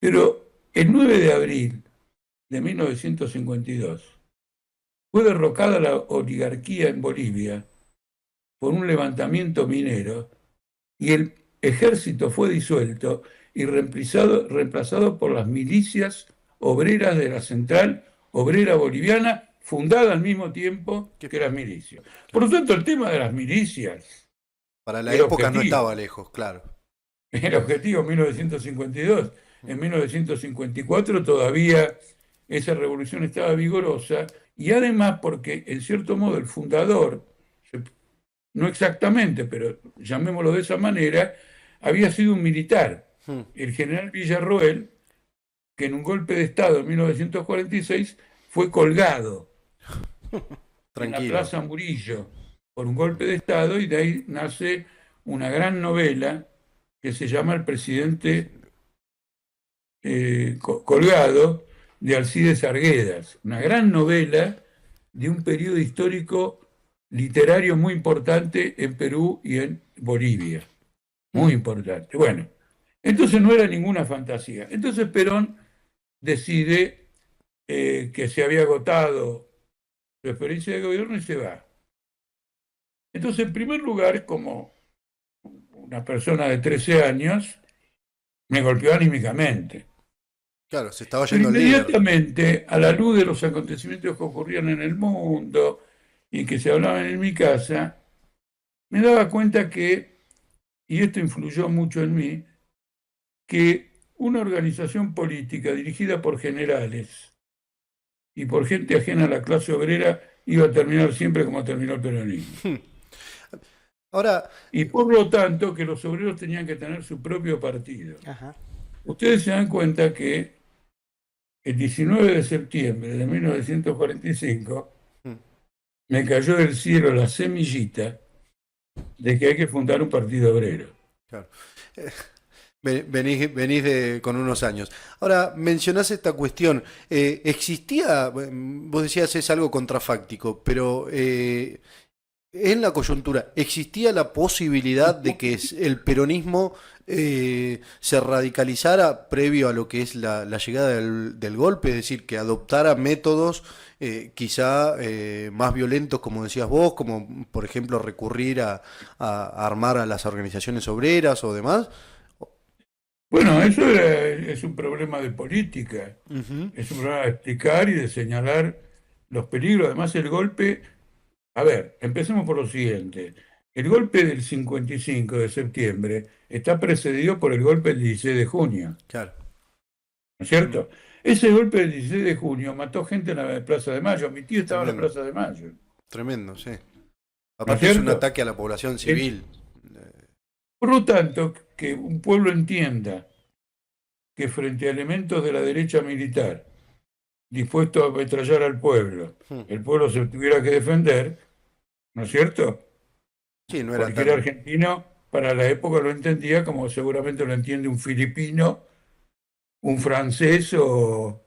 Pero el 9 de abril de 1952 fue derrocada la oligarquía en Bolivia por un levantamiento minero y el ejército fue disuelto y reemplazado por las milicias obreras de la Central Obrera Boliviana, fundada al mismo tiempo ¿Qué? que las milicias. Por lo tanto, el tema de las milicias, Para la el época no estaba objetivo, lejos, claro. el objetivo en 1952, en 1954 todavía esa revolución estaba vigorosa, y además porque, en cierto modo, el fundador, no exactamente, pero llamémoslo de esa manera, había sido un militar, Mm. el general Villarroel, que en un golpe de Estado en 1946 fue colgado en la Tranquilo. Plaza Murillo por un golpe de Estado, y de ahí nace una gran novela que se llama El presidente colgado, de Alcides Arguedas, una gran novela de un periodo histórico literario muy importante en Perú y en Bolivia, muy Mm. importante. Bueno, entonces no era ninguna fantasía. Entonces Perón decide que se había agotado su experiencia de gobierno y se va. Entonces, en primer lugar, como una persona de 13 años, me golpeó anímicamente. Claro, se estaba Pero yendo el líder. inmediatamente, a la luz de los acontecimientos que ocurrían en el mundo y que se hablaban en mi casa, me daba cuenta que, y esto influyó mucho en mí, que una organización política dirigida por generales y por gente ajena a la clase obrera iba a terminar siempre como terminó el peronismo. Ahora, Y por lo tanto que los obreros tenían que tener su propio partido. Ajá. Ustedes se dan cuenta que el 19 de septiembre de 1945 mm, me cayó del cielo la semillita de que hay que fundar un partido obrero. claro. Venís con unos años. Ahora, mencionás esta cuestión. ¿Existía, vos decías es algo contrafáctico, pero en la coyuntura, ¿existía la posibilidad de que el peronismo se radicalizara previo a lo que es la llegada del golpe? Es decir, que adoptara métodos quizá más violentos, como decías vos, como por ejemplo recurrir a armar a las organizaciones obreras o demás. Bueno, es un problema de política, Ujú. es un problema de explicar y de señalar los peligros. Además, el golpe, a ver, empecemos por lo siguiente. El golpe del 55 de septiembre está precedido por el golpe del 16 de junio, Claro. ¿no es Mm, cierto? Ese golpe del 16 de junio mató gente en la Plaza de Mayo. Mi tío estaba en la tremendo, Plaza de Mayo, tremendo, sí. ¿no es Aparte es un cierto? ataque a la población civil. Por lo tanto, que un pueblo entienda que frente a elementos de la derecha militar dispuestos a ametrallar al pueblo, Mm. el pueblo se tuviera que defender, ¿no es cierto? Sí, no era Cualquier tan... argentino para la época lo entendía como seguramente lo entiende un filipino, un francés o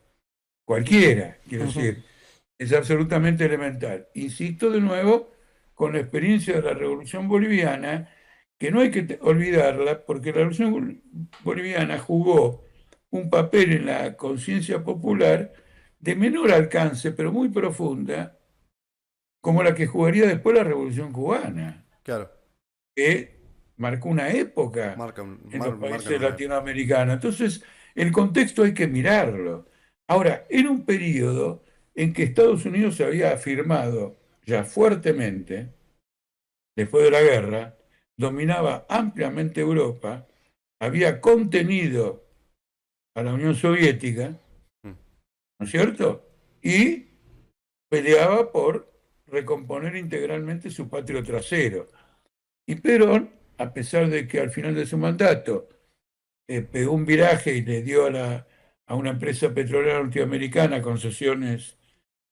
cualquiera, quiero Ujú. decir, es absolutamente elemental. Insisto de nuevo con la experiencia de la Revolución Boliviana, que no hay que olvidarla, porque la Revolución Boliviana jugó un papel en la conciencia popular de menor alcance, pero muy profunda, como la que jugaría después la Revolución Cubana, Claro, que marcó una época en los marcan países una época. latinoamericanos. Entonces, el contexto hay que mirarlo. Ahora, era un periodo en que Estados Unidos se había afirmado ya fuertemente, después de la guerra, dominaba ampliamente Europa, había contenido a la Unión Soviética, Mm. ¿no es cierto? Y peleaba por recomponer integralmente su patrio trasero. Y Perón, a pesar de que al final de su mandato pegó un viraje y le dio a una empresa petrolera norteamericana concesiones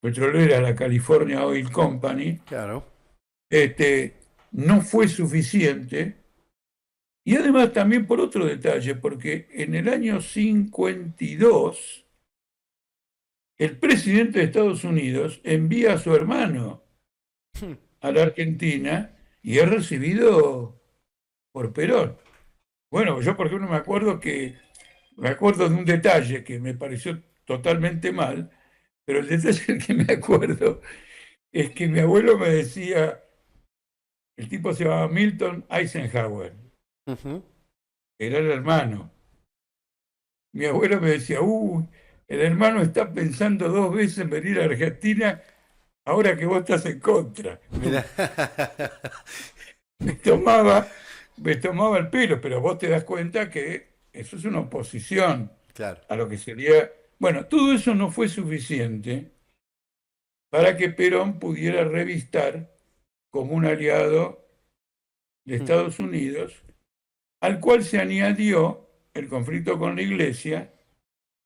petroleras, la California Oil Company, Claro. no fue suficiente. Y además también por otro detalle, porque en el año 52 el presidente de Estados Unidos envía a su hermano Mm. a la Argentina y es recibido por Perón. Bueno, yo por ejemplo me acuerdo de un detalle que me pareció totalmente mal, pero el detalle del que me acuerdo es que mi abuelo me decía, el tipo se llamaba Milton Eisenhower, Ujú. era el hermano. Mi abuelo me decía, uy, el hermano está pensando dos veces en venir a Argentina ahora que vos estás en contra. Mirá. Me tomaba, me tomaba el pelo, pero vos te das cuenta que eso es una oposición Claro. a lo que sería... Bueno, todo eso no fue suficiente para que Perón pudiera revistar como un aliado de Mm. Estados Unidos, al cual se añadió el conflicto con la Iglesia,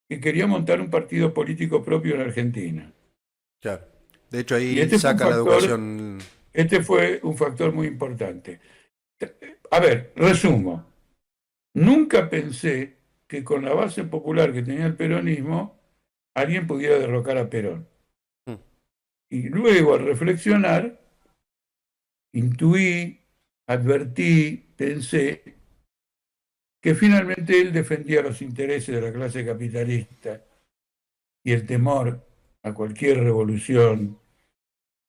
que quería montar un partido político propio en Argentina. Claro. De hecho, Y ahí saca la educación. este fue un factor muy importante. A ver, resumo. Nunca pensé que con la base popular que tenía el peronismo, alguien pudiera derrocar a Perón. Mm. Y luego, al reflexionar, intuí, advertí, pensé que finalmente él defendía los intereses de la clase capitalista y el temor a cualquier revolución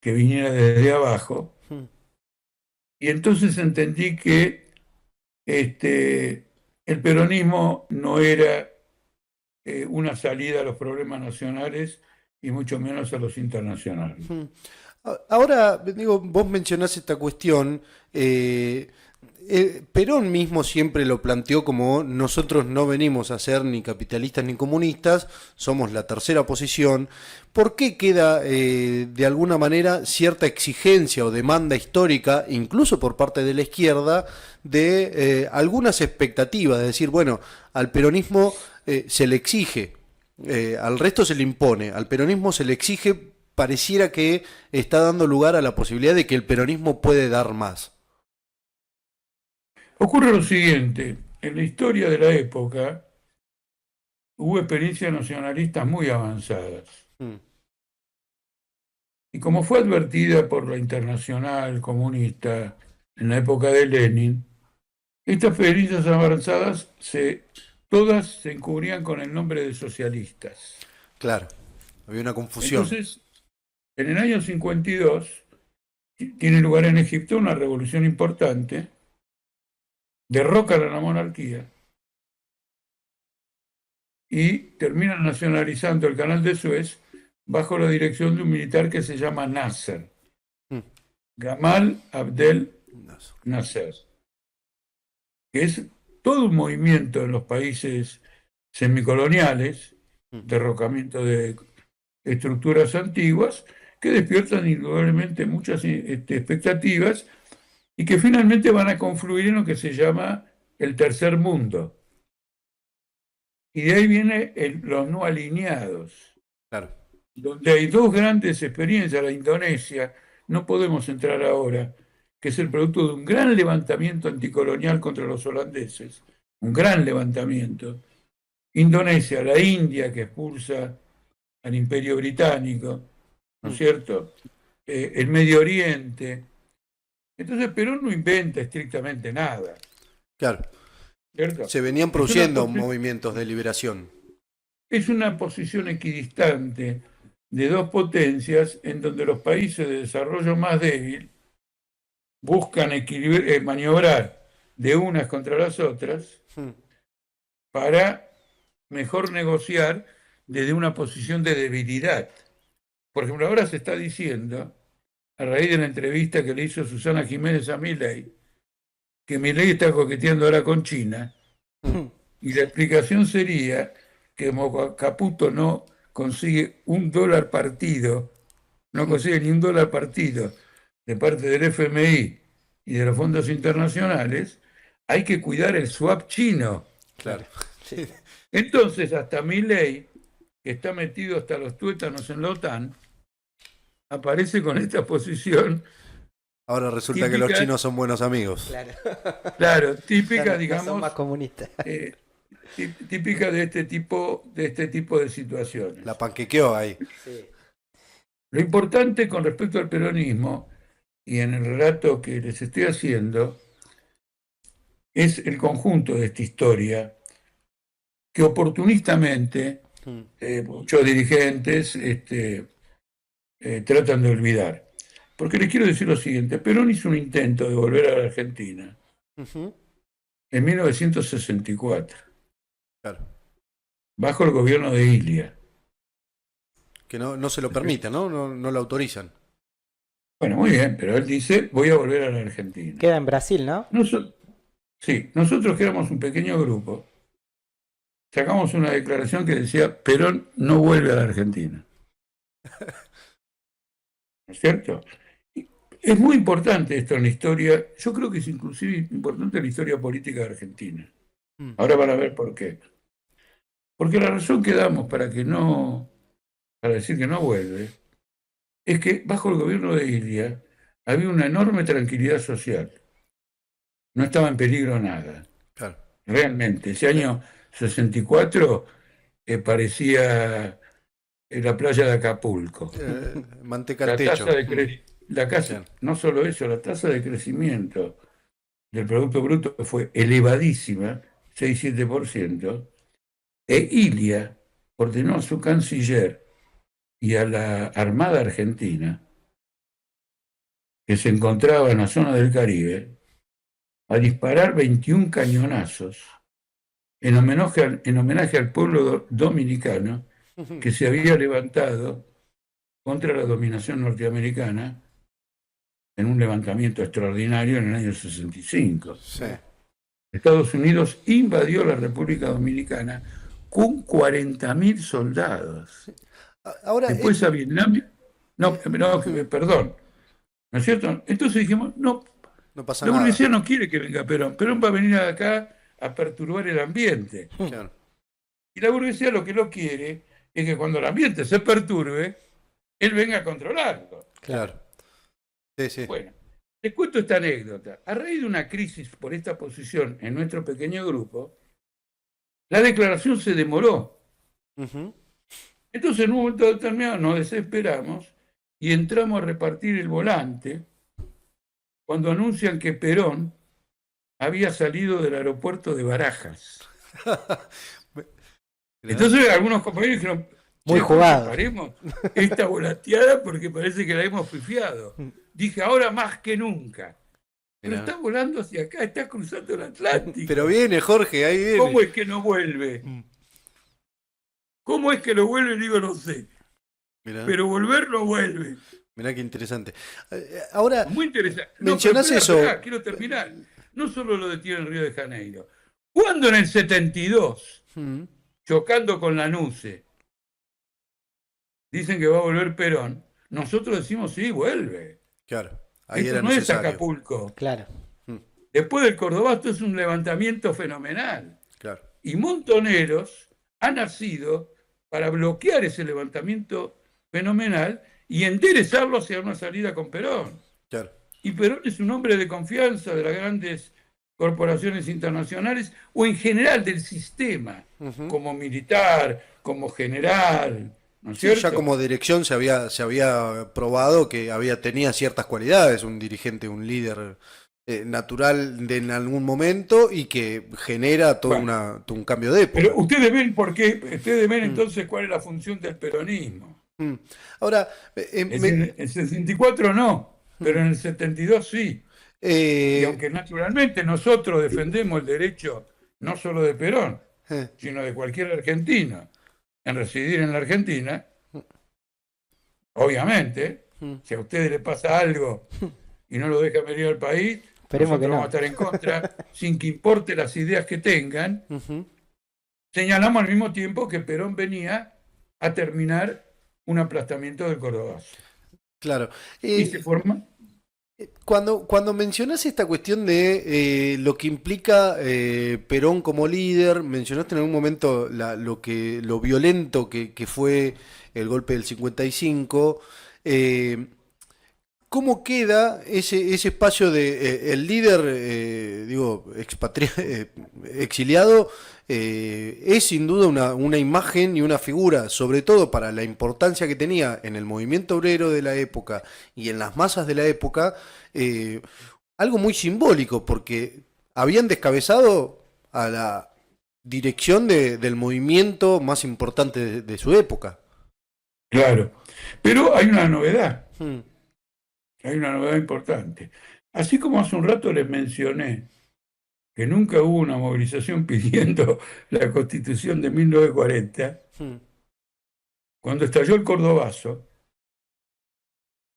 que viniera desde abajo. Mm. Y entonces entendí que el peronismo no era una salida a los problemas nacionales y mucho menos a los internacionales. Mm. Ahora, digo, vos mencionás esta cuestión. Perón mismo siempre lo planteó como nosotros no venimos a ser ni capitalistas ni comunistas, somos la tercera posición. ¿Por qué queda de alguna manera cierta exigencia o demanda histórica, incluso por parte de la izquierda, de algunas expectativas? De decir, bueno, al peronismo se le exige, al resto se le impone, al peronismo se le exige, pareciera que está dando lugar a la posibilidad de que el peronismo puede dar más. Ocurre lo siguiente, en la historia de la época hubo experiencias nacionalistas muy avanzadas. Mm, Y como fue advertida por la Internacional Comunista en la época de Lenin, estas experiencias avanzadas todas se encubrían con el nombre de socialistas. claro, había una confusión. Entonces, en el año 52 tiene lugar en Egipto una revolución importante, derrocan a la monarquía y terminan nacionalizando el canal de Suez bajo la dirección de un militar que se llama Nasser, Mm, Gamal Abdel no sé. Nasser, que es todo un movimiento en los países semicoloniales, Mm, derrocamiento de estructuras antiguas, que despiertan indudablemente muchas expectativas y que finalmente van a confluir en lo que se llama el tercer mundo. Y de ahí vienen los no alineados, claro, donde hay dos grandes experiencias. La Indonesia, no podemos entrar ahora, que es el producto de un gran levantamiento anticolonial contra los holandeses, un gran levantamiento. Indonesia, la India que expulsa al Imperio Británico, ¿no es mm, cierto? El Medio Oriente. Entonces Perón no inventa estrictamente nada, claro. ¿cierto? Se venían Es una, produciendo movimientos de liberación. es una posición equidistante de dos potencias en donde los países de desarrollo más débil buscan maniobrar de unas contra las otras Mm, para mejor negociar desde una posición de debilidad. Por ejemplo, ahora se está diciendo, a raíz de la entrevista que le hizo Susana Jiménez a Milei, que Milei está coqueteando ahora con China, mm, y la explicación sería que como Caputo no consigue $1 partido, no mm, consigue ni $1 partido de parte del FMI y de los fondos internacionales, hay que cuidar el swap chino. claro. Sí. Entonces, hasta Milei, que está metido hasta los tuétanos en la OTAN, aparece con esta posición Ahora resulta que los típica, chinos son buenos amigos. Claro. claro, Ya típica, no son más digamos, comunistas. eh, típica de este tipo de situaciones. La panquequeó ahí. Sí. Lo importante con respecto al peronismo, y en el relato que les estoy haciendo, es el conjunto de esta historia que oportunistamente Mm, muchos dirigentes tratan de olvidar. Porque les quiero decir lo siguiente, Perón hizo un intento de volver a la Argentina ujú, en 1964, claro. bajo el gobierno de Ilia. Que no se lo permiten, ¿no? No lo autorizan. Bueno, muy bien, pero él dice, voy a volver a la Argentina. Queda en Brasil, ¿no? Sí, nosotros que éramos un pequeño grupo, sacamos una declaración que decía, Perón no vuelve a la Argentina. ¿No es cierto? Es muy importante esto en la historia, yo creo que es inclusive importante en la historia política de Argentina. Mm, Ahora van a ver por qué. Porque la razón que damos para decir que no vuelve, es que bajo el gobierno de Ilia había una enorme tranquilidad social. No estaba en peligro nada. claro. Realmente, ese año 64 parecía la playa de Acapulco. Manteca al La techo. tasa de Mm, claro. no solo eso, la tasa de crecimiento del Producto Bruto fue elevadísima, 6-7%, e Ilia ordenó a su canciller y a la Armada Argentina, que se encontraba en la zona del Caribe, a disparar 21 cañonazos en homenaje al pueblo dominicano que se había levantado contra la dominación norteamericana en un levantamiento extraordinario en el año 65. Sí. Estados Unidos invadió la República Dominicana con 40.000 soldados. Ahora, Después a Vietnam... No, perdón. ¿No es cierto? Entonces dijimos, no, no pasa la nada. burguesía no quiere que venga Perón. Perón va a venir acá a perturbar el ambiente. Claro. Y la burguesía lo que no quiere es que cuando el ambiente se perturbe, él venga a controlarlo. Claro. Sí, sí. Bueno, les cuento esta anécdota. A raíz de una crisis por esta posición en nuestro pequeño grupo, la declaración se demoró. Ujú. Entonces, en un momento determinado, nos desesperamos y entramos a repartir el volante cuando anuncian que Perón había salido del aeropuerto de Barajas. Entonces, algunos compañeros dijeron, Muy "Che, jugado". paremos esta volateada porque parece que la hemos pifiado. Dije, ahora más que nunca. Pero Mirá. está volando hacia acá, está cruzando el Atlántico. Pero viene, Jorge, ahí viene. ¿Cómo es que no vuelve? ¿Cómo es que no vuelve? Digo, no sé. Mirá, Pero volver no vuelve. mirá qué interesante. Ahora, Muy interesante. No, mencionás pero eso. espera, quiero terminar. No solo lo detiene en Río de Janeiro. Cuando en el 72, Mm, chocando con Lanuse, dicen que va a volver Perón, nosotros decimos, sí, vuelve. claro, ahí Esto era no es necesario. Acapulco. Claro. Después del Cordobasto es un levantamiento fenomenal. Claro, Y Montoneros ha nacido para bloquear ese levantamiento fenomenal y enderezarlo hacia una salida con Perón. claro. Y Perón es un hombre de confianza de las grandes corporaciones internacionales o en general del sistema, Ujú. como militar, como general, ¿no es Sí, cierto? ya como dirección se había probado que tenía ciertas cualidades, un dirigente, un líder natural en algún momento y que genera todo, Bueno, todo un cambio de época. pero ustedes ven ustedes ven entonces cuál es la función del peronismo. Mm. Ahora, En el 64 no, pero en el 72 sí. Y aunque naturalmente nosotros defendemos el derecho no solo de Perón, sino de cualquier argentino en residir en la Argentina, obviamente, si a ustedes les pasa algo y no lo dejan venir al país, Esperemos que nosotros no. vamos a estar en contra, sin que importe las ideas que tengan. Ujú. Señalamos al mismo tiempo que Perón venía a terminar un aplastamiento del Cordobazo. Claro. Y se forma... Cuando mencionás esta cuestión de lo que implica Perón como líder, mencionaste en algún momento lo violento que fue el golpe del 55. ¿Cómo queda ese espacio de el líder, exiliado? Es sin duda una imagen y una figura, sobre todo para la importancia que tenía en el movimiento obrero de la época y en las masas de la época, algo muy simbólico, porque habían descabezado a la dirección del movimiento más importante de su época. Claro. Pero hay una novedad. Hmm. Hay una novedad importante. Así como hace un rato les mencioné que nunca hubo una movilización pidiendo la Constitución de 1940, cuando estalló el Cordobazo,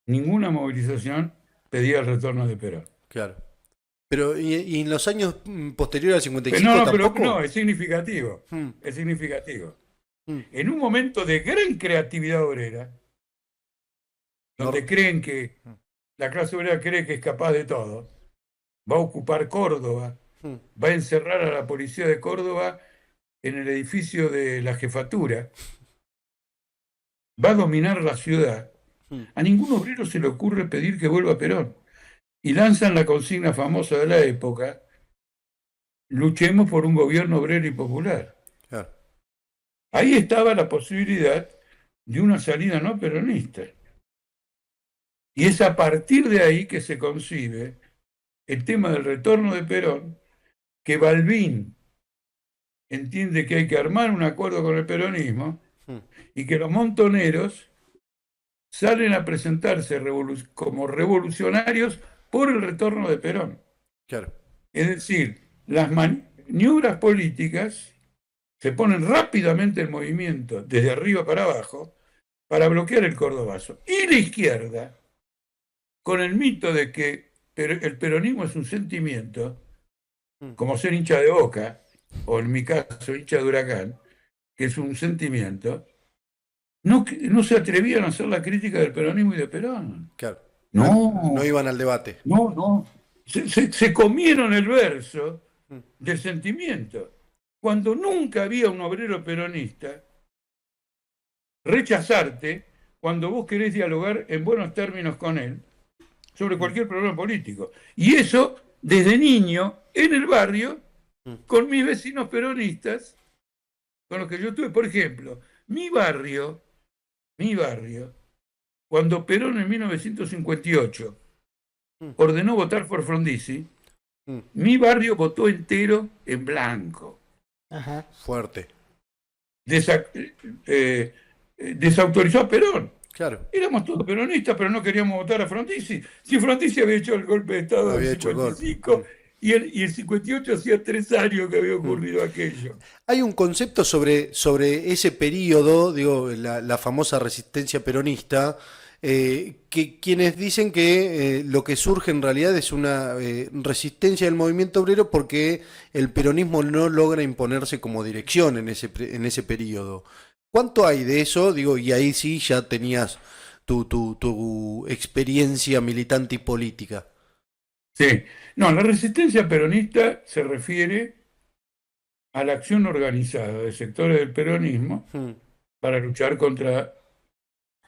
ninguna movilización pedía el retorno de Perón. Claro. Pero, y en los años posteriores al 55 Pero tampoco. no, es significativo. Es significativo. En un momento de gran creatividad obrera, donde creen que la clase obrera cree que es capaz de todo, va a ocupar Córdoba, va a encerrar a la policía de Córdoba en el edificio de la jefatura, va a dominar la ciudad. A ningún obrero se le ocurre pedir que vuelva Perón. Y lanzan la consigna famosa de la época: luchemos por un gobierno obrero y popular. Claro. Ahí estaba la posibilidad de una salida no peronista. Y es a partir de ahí que se concibe el tema del retorno de Perón, que Balbín entiende que hay que armar un acuerdo con el peronismo y que los montoneros salen a presentarse como revolucionarios por el retorno de Perón. Claro. Es decir, las maniobras políticas se ponen rápidamente en movimiento desde arriba para abajo para bloquear el cordobazo. Y la izquierda, con el mito de que el peronismo es un sentimiento, como ser hincha de Boca, o en mi caso hincha de Huracán, que es un sentimiento, no se atrevían a hacer la crítica del peronismo y de Perón. Claro. No No, iban al debate. no. Se comieron el verso del sentimiento. Cuando nunca había un obrero peronista, rechazarte cuando vos querés dialogar en buenos términos con él sobre cualquier problema político. Y eso, desde niño, en el barrio, con mis vecinos peronistas, con los que yo tuve, por ejemplo, mi barrio, cuando Perón en 1958 ordenó votar por Frondizi, mi barrio votó entero en blanco. Ajá. Fuerte. Desautorizó a Perón. Claro. Éramos todos peronistas, pero no queríamos votar a Frondizi. Si Frondizi había hecho el golpe de Estado Había del hecho el golpe. 55 y el 58 hacía 3 años que había ocurrido aquello. Hay un concepto sobre ese periodo, digo, la famosa resistencia peronista, que quienes dicen que lo que surge en realidad es una resistencia del movimiento obrero porque el peronismo no logra imponerse como dirección en ese periodo. ¿Cuánto hay de eso? Digo, y ahí sí ya tenías tu experiencia militante y política. Sí. No, la resistencia peronista se refiere a la acción organizada de sectores del peronismo para luchar contra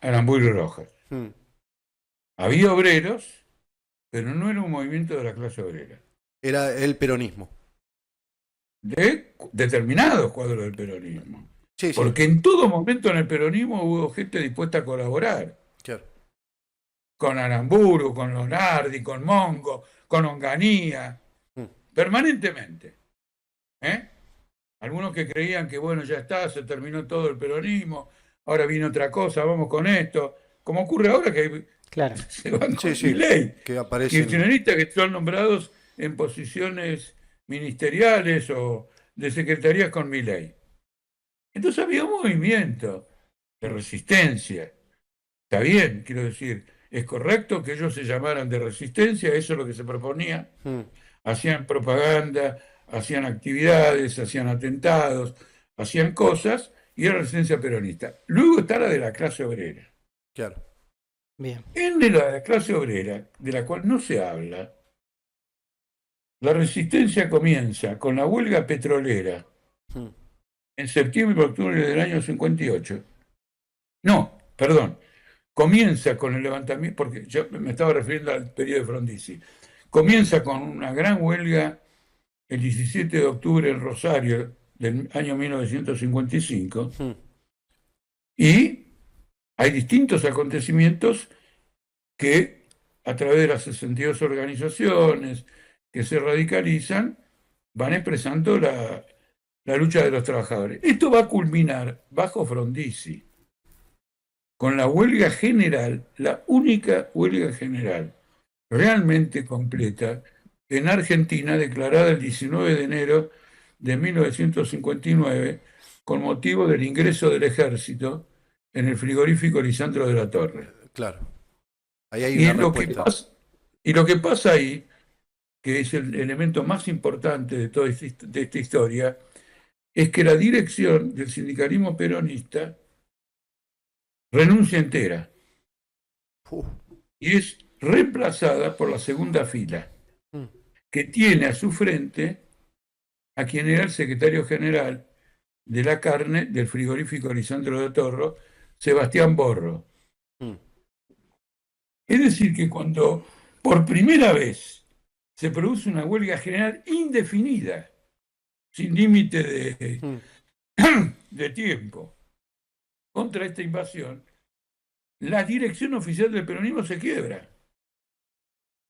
Aramburu y Rojas. Había obreros, pero no era un movimiento de la clase obrera. Era el peronismo. De determinados cuadros del peronismo. Sí, sí. Porque en todo momento en el peronismo hubo gente dispuesta a colaborar. Claro. Con Aramburu, con Lonardi, con Mongo, con Onganía, permanentemente. Algunos que creían que bueno, ya está, se terminó todo el peronismo, ahora viene otra cosa, vamos con esto. Como ocurre ahora que Claro. se van con Sí, Milei. que aparecen. Kirchneristas que son nombrados en posiciones ministeriales o de secretarías con Milei. Entonces había un movimiento de resistencia. Está bien, quiero decir, es correcto que ellos se llamaran de resistencia, eso es lo que se proponía. Hacían propaganda, hacían actividades, hacían atentados, hacían cosas, y era resistencia peronista. Luego está la de la clase obrera. Claro. Bien. En la clase obrera, de la cual no se habla, la resistencia comienza con la huelga petrolera en septiembre y octubre del año 58. No, perdón. Comienza con el levantamiento, porque yo me estaba refiriendo al periodo de Frondizi. Comienza con una gran huelga el 17 de octubre en Rosario del año 1955 y hay distintos acontecimientos que a través de las 62 organizaciones que se radicalizan van expresando la lucha de los trabajadores. Esto va a culminar bajo Frondizi con la huelga general, la única huelga general realmente completa en Argentina, declarada el 19 de enero de 1959 con motivo del ingreso del ejército en el frigorífico Lisandro de la Torre. Claro. Ahí hay una respuesta. Y lo que pasa ahí, que es el elemento más importante de toda esta historia, es que la dirección del sindicalismo peronista renuncia entera y es reemplazada por la segunda fila, que tiene a su frente a quien era el secretario general de la carne del frigorífico Lisandro de Torro, Sebastián Borro. Es decir, que cuando por primera vez se produce una huelga general indefinida, sin límite de tiempo, contra esta invasión, la dirección oficial del peronismo se quiebra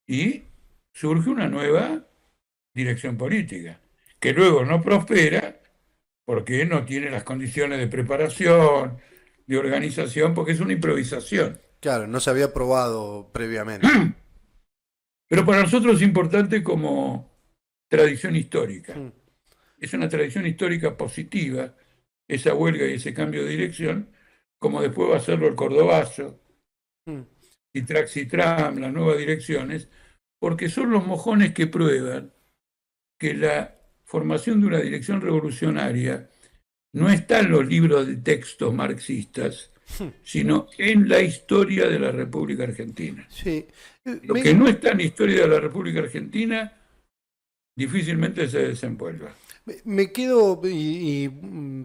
y surge una nueva dirección política, que luego no prospera porque no tiene las condiciones de preparación, de organización, porque es una improvisación. Claro, no se había probado previamente. Pero para nosotros es importante como tradición histórica. Es una tradición histórica positiva, esa huelga y ese cambio de dirección, como después va a hacerlo el Cordobazo, Mm. y Traxitram, las nuevas direcciones, porque son los mojones que prueban que la formación de una dirección revolucionaria no está en los libros de textos marxistas, sino en la historia de la República Argentina. Sí. Lo que no está en la historia de la República Argentina difícilmente se desenvuelva. Me quedo y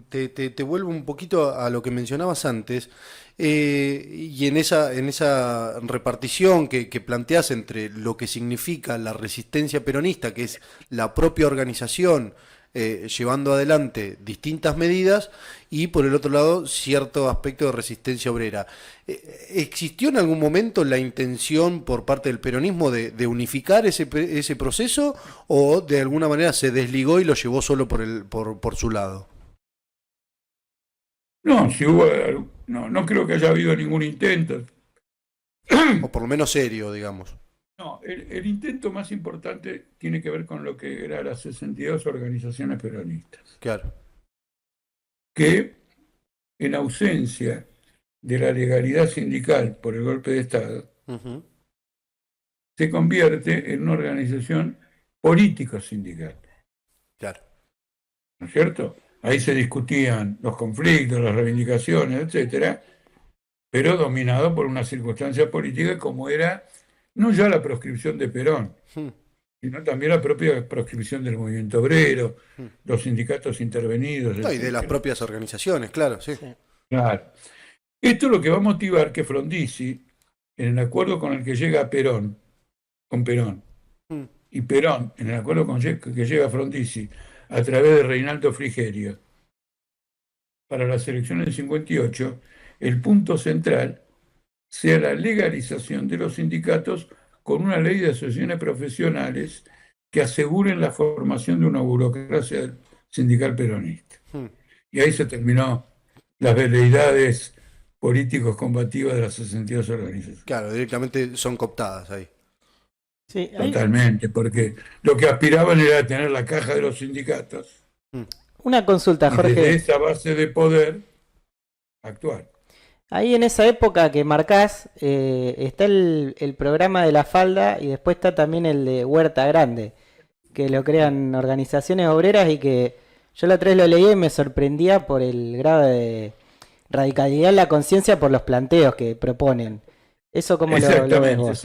te vuelvo un poquito a lo que mencionabas antes, y en esa repartición que planteas entre lo que significa la resistencia peronista, que es la propia organización llevando adelante distintas medidas, y por el otro lado cierto aspecto de resistencia obrera. ¿Existió en algún momento la intención por parte del peronismo de unificar ese proceso, o de alguna manera se desligó y lo llevó solo por su lado? No, si hubo, no creo que haya habido ningún intento. O por lo menos serio, digamos. No, el intento más importante tiene que ver con lo que eran las 62 organizaciones peronistas, Claro. que en ausencia de la legalidad sindical por el golpe de Estado, Ujú. se convierte en una organización político-sindical, Claro. ¿no es cierto? Ahí se discutían los conflictos, las reivindicaciones, etcétera, pero dominado por una circunstancia política como era no ya la proscripción de Perón, Mm. sino también la propia proscripción del movimiento obrero, Mm. los sindicatos intervenidos, No, y de las etcétera. propias organizaciones, claro, sí. Sí. Claro. Esto es lo que va a motivar que Frondizi, en el acuerdo con el que llega Perón, con Perón, Mm. y Perón, en el acuerdo que llega Frondizi, a través de Reinaldo Frigerio, para las elecciones del 58, el punto central sea la legalización de los sindicatos con una ley de asociaciones profesionales que aseguren la formación de una burocracia sindical peronista. Mm. Y ahí se terminó las veleidades políticos combativas de las 62 organizaciones. Claro, directamente son cooptadas ahí. Sí, Totalmente, porque lo que aspiraban era tener la caja de los sindicatos Mm. una consulta, y desde Jorge. esa base de poder actuar. Ahí en esa época que marcás, está el programa de La Falda y después está también el de Huerta Grande, que lo crean organizaciones obreras y que yo la otra vez lo leí y me sorprendía por el grado de radicalidad en la conciencia por los planteos que proponen. ¿Eso cómo lo ves Exactamente. vos?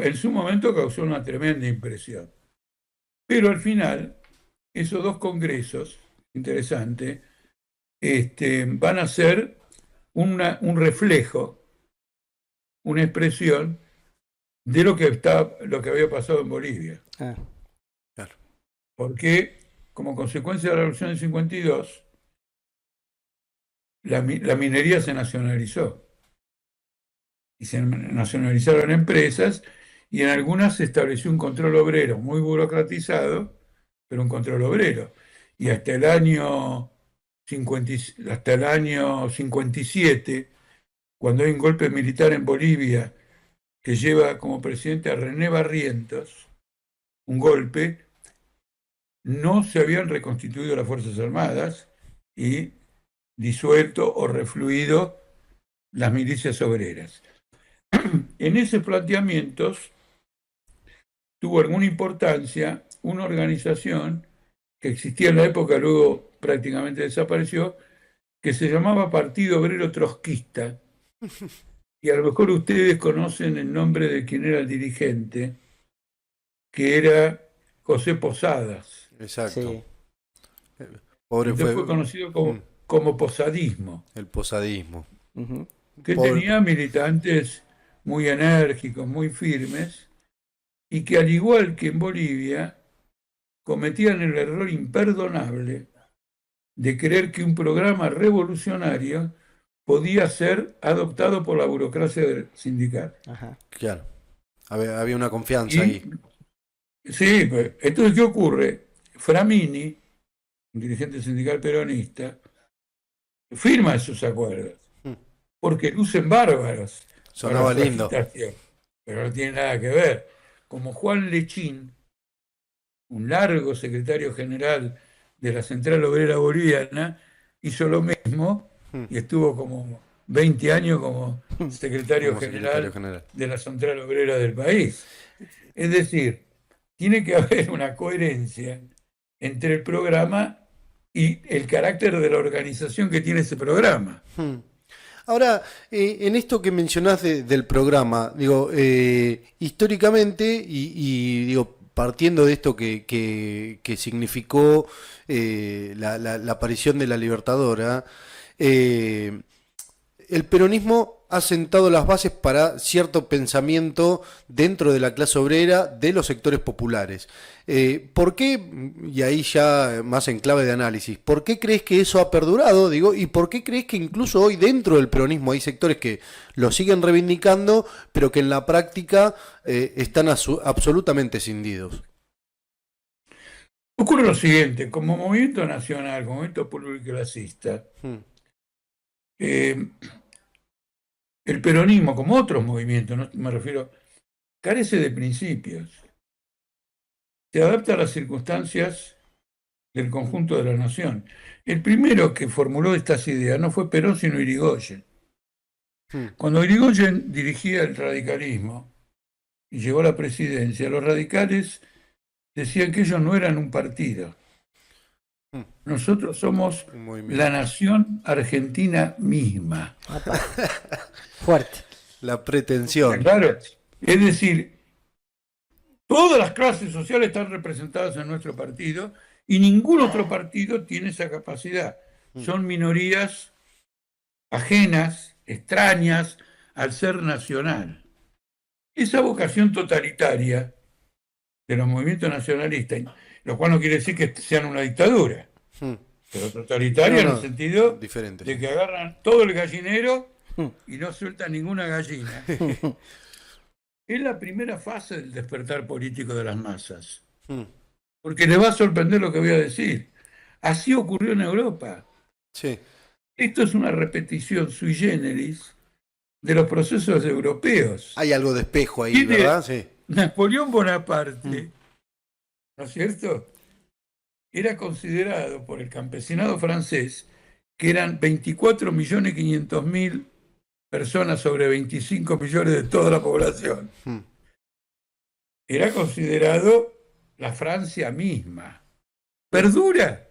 En su momento causó una tremenda impresión. Pero al final, esos dos congresos, interesante, van a ser un reflejo, una expresión de lo que había pasado en Bolivia. Ah, Claro. Porque, como consecuencia de la Revolución del 52, la minería se nacionalizó. Y se nacionalizaron empresas, y en algunas se estableció un control obrero muy burocratizado, pero un control obrero. Y hasta el año 57, cuando hay un golpe militar en Bolivia que lleva como presidente a René Barrientos, un golpe, no se habían reconstituido las Fuerzas Armadas y disuelto o refluido las milicias obreras. En esos planteamientos tuvo alguna importancia una organización que existía en la época, luego prácticamente desapareció, que se llamaba Partido Obrero Trotskista, y a lo mejor ustedes conocen el nombre de quien era el dirigente, que era José Posadas. Exacto. sí. Pobre Entonces fue conocido como posadismo, el posadismo. Ujú. que Pobre- tenía militantes muy enérgicos, muy firmes, y que al igual que en Bolivia, cometían el error imperdonable de creer que un programa revolucionario podía ser adoptado por la burocracia sindical. Ajá. Claro. Había una confianza ahí. Sí, pues, entonces, ¿qué ocurre? Framini, un dirigente sindical peronista, firma esos acuerdos, Mm. porque lucen bárbaros Sonaba para su lindo. agitación, pero no tiene nada que ver. Como Juan Lechín, un largo secretario general de la Central Obrera Boliviana, hizo lo mismo y estuvo como 20 años como secretario Como secretario general general. de la Central Obrera del país. Es decir, tiene que haber una coherencia entre el programa y el carácter de la organización que tiene ese programa. Ahora, en esto que mencionás del programa, digo, históricamente digo, partiendo de esto que significó la aparición de la Libertadora, el peronismo ha sentado las bases para cierto pensamiento dentro de la clase obrera, de los sectores populares. ¿Por qué, y ahí ya más en clave de análisis, por qué crees que eso ha perdurado, digo, y por qué crees que incluso hoy dentro del peronismo hay sectores que lo siguen reivindicando, pero que en la práctica están absolutamente escindidos? Ocurre lo siguiente, como movimiento nacional, como movimiento pluriclasista, el peronismo, como otros movimientos, no me refiero, carece de principios. Se adapta a las circunstancias del conjunto de la nación. El primero que formuló estas ideas no fue Perón, sino Irigoyen. Cuando Irigoyen dirigía el radicalismo y llegó a la presidencia, los radicales decían que ellos no eran un partido. Nosotros somos la nación argentina misma. Fuerte. La pretensión. Claro, es decir, todas las clases sociales están representadas en nuestro partido y ningún otro partido tiene esa capacidad. Son minorías ajenas, extrañas al ser nacional. Esa vocación totalitaria de los movimientos nacionalistas, lo cual no quiere decir que sean una dictadura, pero totalitaria en el sentido diferente, de que agarran todo el gallinero y no sueltan ninguna gallina. Es la primera fase del despertar político de las masas. Porque les va a sorprender lo que voy a decir. Así ocurrió en Europa. Sí. Esto es una repetición sui generis de los procesos europeos. Hay algo de espejo ahí, ¿verdad? Sí. Napoleón Bonaparte, ¿no es cierto? Era considerado por el campesinado francés que eran 24.500.000 personas sobre 25 millones de toda la población. Era considerado la Francia misma. Perdura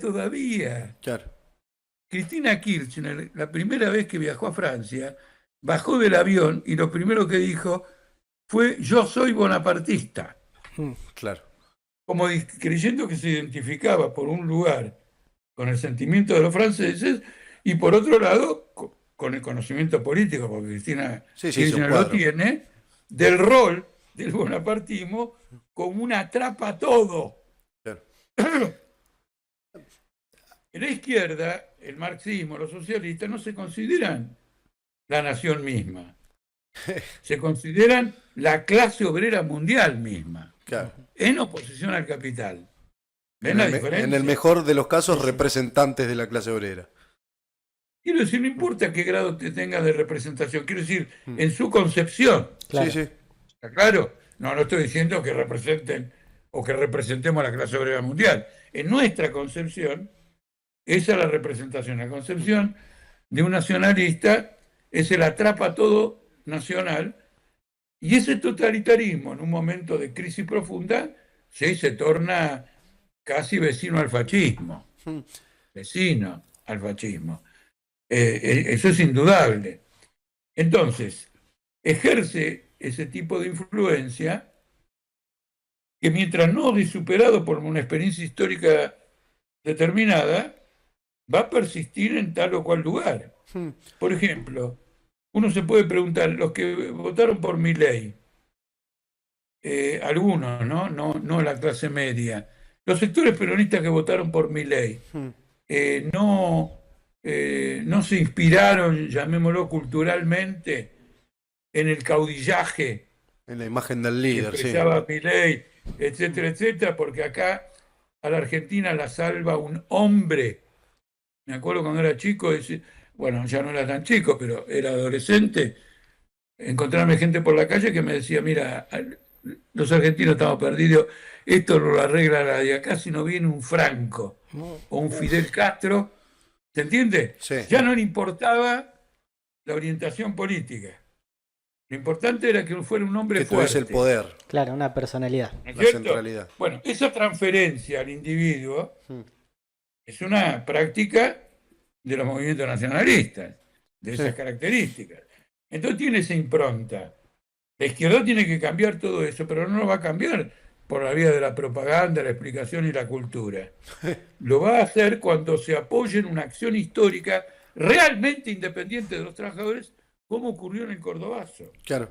todavía. Claro. Cristina Kirchner, la primera vez que viajó a Francia, bajó del avión y lo primero que dijo fue: yo soy bonapartista. Claro. Como creyendo que se identificaba por un lugar con el sentimiento de los franceses y por otro lado con el conocimiento político, porque Cristina Kirchner lo tiene, del rol del bonapartismo como una atrapa a todo. Claro. En la izquierda, el marxismo, los socialistas no se consideran la nación misma. Se consideran la clase obrera mundial misma. Claro. En oposición al capital. ¿Ven la diferencia? En el mejor de los casos, representantes de la clase obrera. Quiero decir, no importa qué grado te tenga de representación, quiero decir, en su concepción. Claro. Sí. ¿Está claro? No estoy diciendo que representen o que representemos a la clase obrera mundial. En nuestra concepción, esa es la representación. La concepción de un nacionalista es el atrapa todo nacional, y ese totalitarismo en un momento de crisis profunda se torna casi vecino al fascismo. Vecino al fascismo. Eso es indudable. Entonces, ejerce ese tipo de influencia que, mientras no es superado por una experiencia histórica determinada, va a persistir en tal o cual lugar. Por ejemplo, uno se puede preguntar, los que votaron por Milei, algunos, no la clase media, los sectores peronistas que votaron por Milei, no se inspiraron, llamémoslo culturalmente, en el caudillaje, en la imagen del líder, que expresaba Milei, etcétera, etcétera, porque acá a la Argentina la salva un hombre. Me acuerdo cuando era chico, bueno, ya no era tan chico, pero era adolescente, encontrarme gente por la calle que me decía: mira, los argentinos estamos perdidos, esto no lo arregla la de acá, si no viene un Franco o un Fidel Castro ¿Se entiende? Sí. Ya no le importaba la orientación política. Lo importante era que fuera un hombre Que fuerte. tuviese el poder, Claro, una personalidad. ¿No es la cierto? centralidad. Bueno, esa transferencia al individuo Mm. es una práctica de los movimientos nacionalistas, de esas Sí. características. Entonces tiene esa impronta. La izquierda tiene que cambiar todo eso, pero no lo va a cambiar por la vía de la propaganda, la explicación y la cultura. Lo va a hacer cuando se apoye en una acción histórica realmente independiente de los trabajadores, como ocurrió en el Cordobazo. Claro.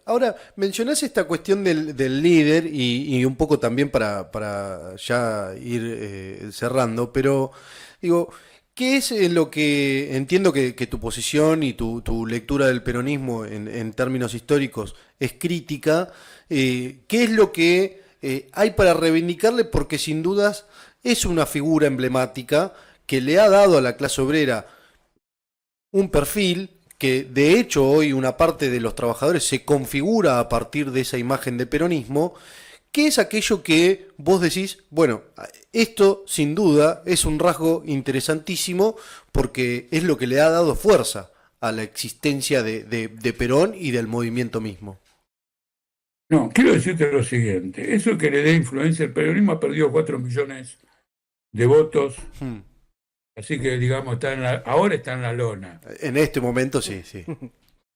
Ahora, mencionás esta cuestión del líder y un poco también para ya ir cerrando, pero digo, ¿qué es lo que entiendo que tu posición y tu lectura del peronismo en términos históricos es crítica? ¿Qué es lo que hay para reivindicarle? Porque sin dudas es una figura emblemática que le ha dado a la clase obrera un perfil que de hecho hoy una parte de los trabajadores se configura a partir de esa imagen de peronismo. ¿Qué es aquello que vos decís, bueno, esto sin duda es un rasgo interesantísimo porque es lo que le ha dado fuerza a la existencia de Perón y del movimiento mismo? No, quiero decirte lo siguiente, eso que le dé influencia, el peronismo ha perdido 4 millones de votos, Hmm. así que digamos, ahora está en la lona. En este momento sí, sí.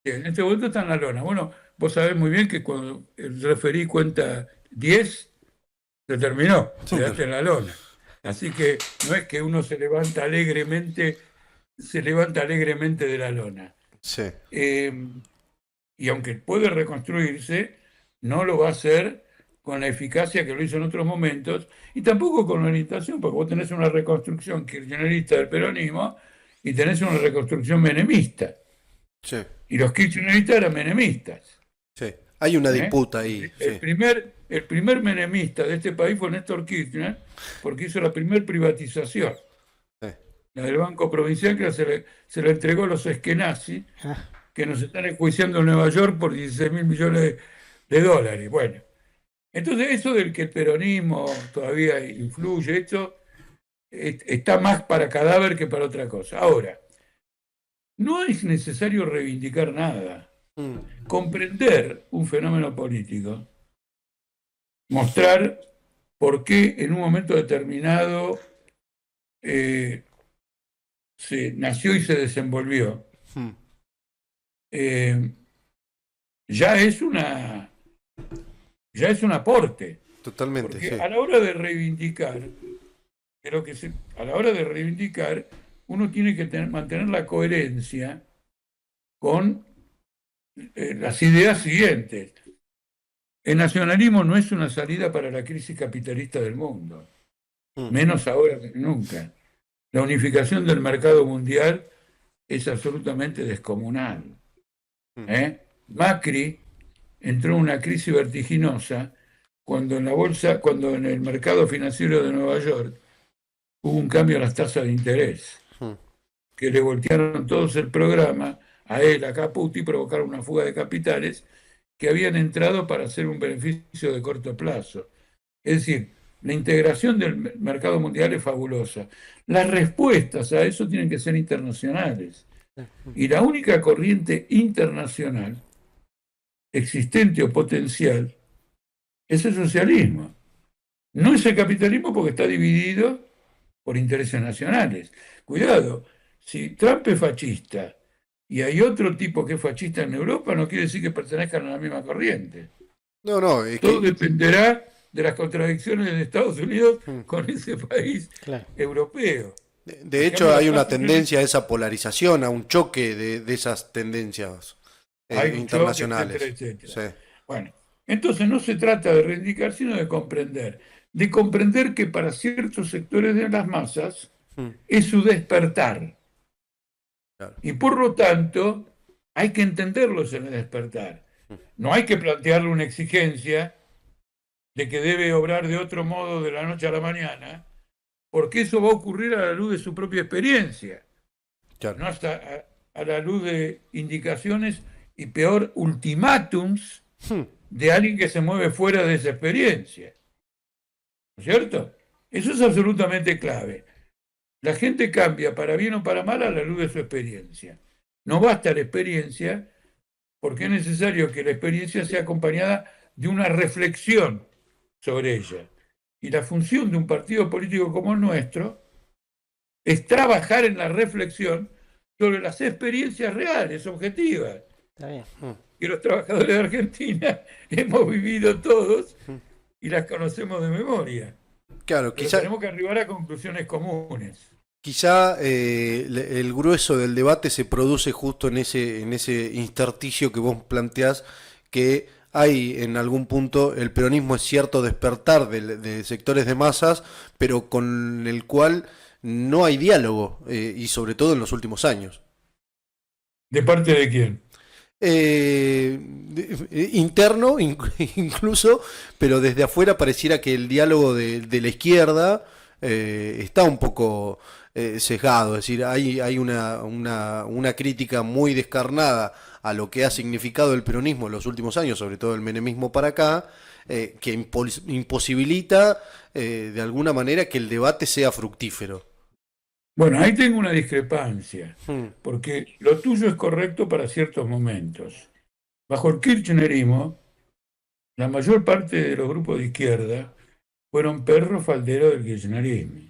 En este momento está en la lona. Bueno, vos sabés muy bien que cuando el referí cuenta 10, se terminó, quedaste en la lona. Así que no es que uno se levanta alegremente de la lona. Sí. Y aunque puede reconstruirse, no lo va a hacer con la eficacia que lo hizo en otros momentos, y tampoco con la orientación, porque vos tenés una reconstrucción kirchnerista del peronismo y tenés una reconstrucción menemista. Sí, Y los kirchneristas eran menemistas. sí. Hay una ¿eh? disputa ahí. El Sí. primer menemista de este país fue Néstor Kirchner, porque hizo la primera privatización, Sí. la del Banco Provincial, que se le entregó a los esquenazis, Ah, que nos están enjuiciando en Nueva York por 16.000 millones de dólares. Bueno, entonces eso del que el peronismo todavía influye, esto está más para cadáver que para otra cosa. Ahora, no es necesario reivindicar nada. Mm. Comprender un fenómeno político, mostrar por qué en un momento determinado se nació y se desenvolvió, Mm. eh, ya es un aporte, Totalmente, porque sí. a la hora de reivindicar, a la hora de reivindicar, uno tiene que mantener la coherencia con las ideas siguientes. El nacionalismo no es una salida para la crisis capitalista del mundo, Mm. menos ahora que nunca. La unificación del mercado mundial es absolutamente descomunal. Macri entró en una crisis vertiginosa cuando en el mercado financiero de Nueva York hubo un cambio en las tasas de interés, Mm. que le voltearon todos el programa a él, a Caputo, y provocaron una fuga de capitales que habían entrado para hacer un beneficio de corto plazo. Es decir, la integración del mercado mundial es fabulosa. Las respuestas a eso tienen que ser internacionales. Y la única corriente internacional existente o potencial es el socialismo. No es el capitalismo porque está dividido por intereses nacionales. Cuidado, si Trump es fascista y hay otro tipo que es fascista en Europa, no quiere decir que pertenezcan a la misma corriente. No, es Todo que dependerá de las contradicciones de Estados Unidos Mm. con ese país claro. europeo. de hecho hay una tendencia a esa polarización, a un choque de esas tendencias Hay un internacionales. choque, etcétera. Sí. Bueno, entonces no se trata de reivindicar, sino de comprender que para ciertos sectores de las masas Mm. es su despertar. Claro. Y por lo tanto, hay que entenderlos en el despertar. No hay que plantearle una exigencia de que debe obrar de otro modo de la noche a la mañana, porque eso va a ocurrir a la luz de su propia experiencia, Claro. no hasta a la luz de indicaciones y peor, ultimátums Mm. de alguien que se mueve fuera de esa experiencia. ¿No es cierto? Eso es absolutamente clave. La gente cambia para bien o para mal a la luz de su experiencia. No basta la experiencia, porque es necesario que la experiencia sea acompañada de una reflexión sobre ella. Y la función de un partido político como el nuestro es trabajar en la reflexión sobre las experiencias reales, objetivas, Está bien. que los trabajadores de Argentina hemos vivido todos y las conocemos de memoria. Claro, Pero tenemos que arribar a conclusiones comunes. quizá el grueso del debate se produce justo en ese intersticio que vos planteás, que hay en algún punto, el peronismo es cierto despertar de sectores de masas, pero con el cual no hay diálogo, y sobre todo en los últimos años. ¿De parte de quién? Interno incluso, pero desde afuera pareciera que el diálogo de la izquierda está un poco sesgado, es decir, hay una crítica muy descarnada a lo que ha significado el peronismo en los últimos años, sobre todo el menemismo para acá, que imposibilita de alguna manera que el debate sea fructífero. Bueno, ahí tengo una discrepancia, Hmm. porque lo tuyo es correcto para ciertos momentos. Bajo el kirchnerismo, la mayor parte de los grupos de izquierda fueron perros falderos del kirchnerismo.